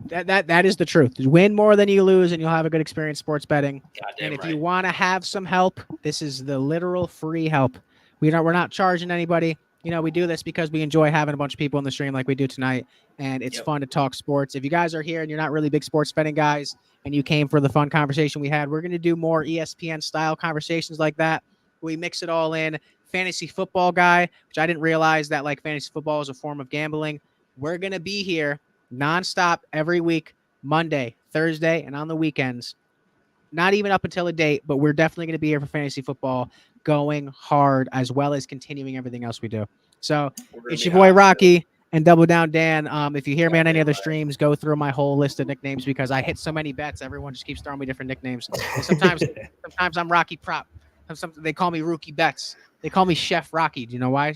That is the truth. Win more than you lose, and you'll have a good experience sports betting. Goddamn and if right. you want to have some help, this is the literal free help. We're not charging anybody. We do this because we enjoy having a bunch of people in the stream like we do tonight, and it's fun to talk sports. If you guys are here and you're not really big sports betting guys, and you came for the fun conversation we had, we're going to do more ESPN style conversations like that. We mix it all in. Fantasy football guy, which I didn't realize that like fantasy football is a form of gambling. We're going to be here nonstop every week, Monday, Thursday, and on the weekends. Not even up until a date, but we're definitely going to be here for fantasy football, going hard as well as continuing everything else we do. So it's your boy Rocky and Double Down Dan. If you hear me on any other streams, go through my whole list of nicknames because I hit so many bets. Everyone just keeps throwing me different nicknames. And sometimes I'm Rocky Prop. They call me Rookie Bets. They call me Chef Rocky. Do you know why?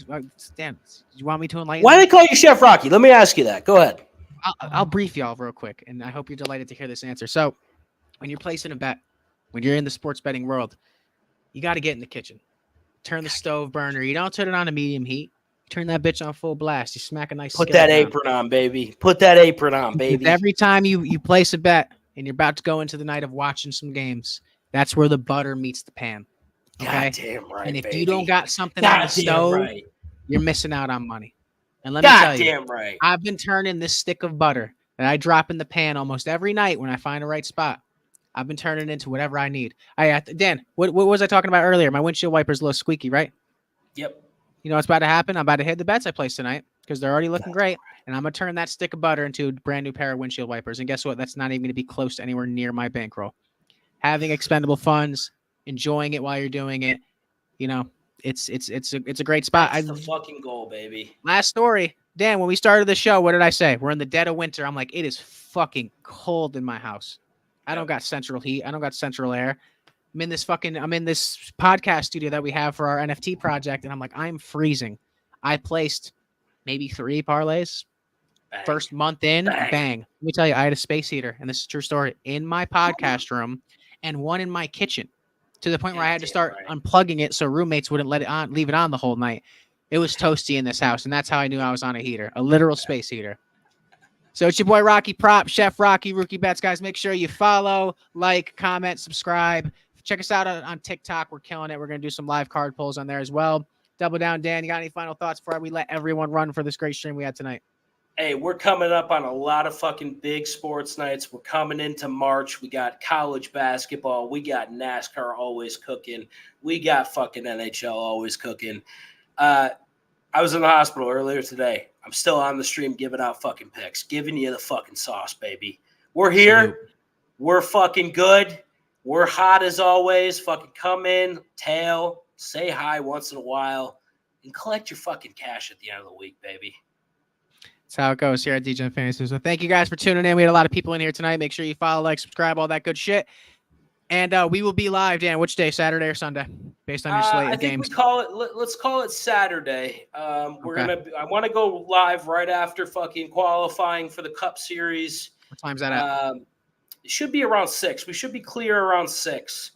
Dan, do you want me to enlighten? Why do they call you Chef Rocky? Let me ask you that. Go ahead. I'll brief y'all real quick, and I hope you're delighted to hear this answer. So when you're placing a bet, when you're in the sports betting world, you got to get in the kitchen. Turn the stove burner. You don't turn it on to medium heat. Turn that bitch on full blast. You smack a nice Put that apron on, baby. Put that apron on, baby. Every time you place a bet and you're about to go into the night of watching some games, that's where the butter meets the pan. Okay? Goddamn right, and if baby. you don't got something on the stove, you're missing out on money. And let me tell you, I've been turning this stick of butter that I drop in the pan almost every night when I find a right spot. I've been turning it into whatever I need. Dan, what was I talking about earlier? My windshield wiper's a little squeaky, right? Yep. You know what's about to happen? I'm about to hit the bets I placed tonight because they're already looking great. And I'm going to turn that stick of butter into a brand new pair of windshield wipers. And guess what? That's not even going to be close to anywhere near my bankroll. Having expendable funds, enjoying it while you're doing it, it's a great spot. That's the fucking goal, baby. Last story. Dan, when we started the show, what did I say? We're in the dead of winter. I'm like, it is fucking cold in my house. I don't got central heat. I don't got central air. I'm in this podcast studio that we have for our NFT project, and I'm like, I'm freezing. I placed maybe 3 parlays. Bang. First month in, bang. Let me tell you, I had a space heater, and this is a true story, in my podcast room and one in my kitchen, to the point where I had to start unplugging it so roommates wouldn't leave it on the whole night. It was toasty in this house, and that's how I knew I was on a heater, a literal space heater. So it's your boy Rocky Prop, Chef Rocky, Rookie Bets, guys. Make sure you follow, like, comment, subscribe. Check us out on TikTok. We're killing it. We're going to do some live card polls on there as well. Double Down, Dan, you got any final thoughts before we let everyone run for this great stream we had tonight? Hey, we're coming up on a lot of fucking big sports nights. We're coming into March. We got college basketball. We got NASCAR always cooking. We got fucking NHL always cooking. I was in the hospital earlier today. I'm still on the stream giving out fucking picks, giving you the fucking sauce, baby. We're here. Salute. We're fucking good. We're hot as always. Fucking come in, tail, say hi once in a while, and collect your fucking cash at the end of the week, baby. That's how it goes here at Degen Fantasy. So thank you guys for tuning in. We had a lot of people in here tonight. Make sure you follow, like, subscribe, all that good shit. And we will be live, Dan. Which day, Saturday or Sunday, based on your slate of games? Let's call it Saturday. I want to go live right after fucking qualifying for the Cup Series. What time's that at? It should be around 6. We should be clear around 6.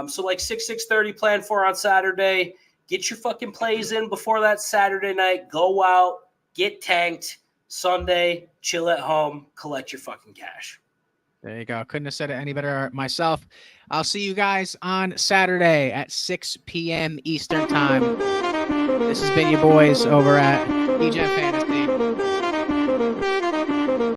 So like 6:30 plan for on Saturday. Get your fucking plays in before that Saturday night. Go out, get tanked, Sunday, chill at home, collect your fucking cash. There you go. Couldn't have said it any better myself. I'll see you guys on Saturday at 6 p.m. Eastern time. This has been your boys over at Degen Fantasy.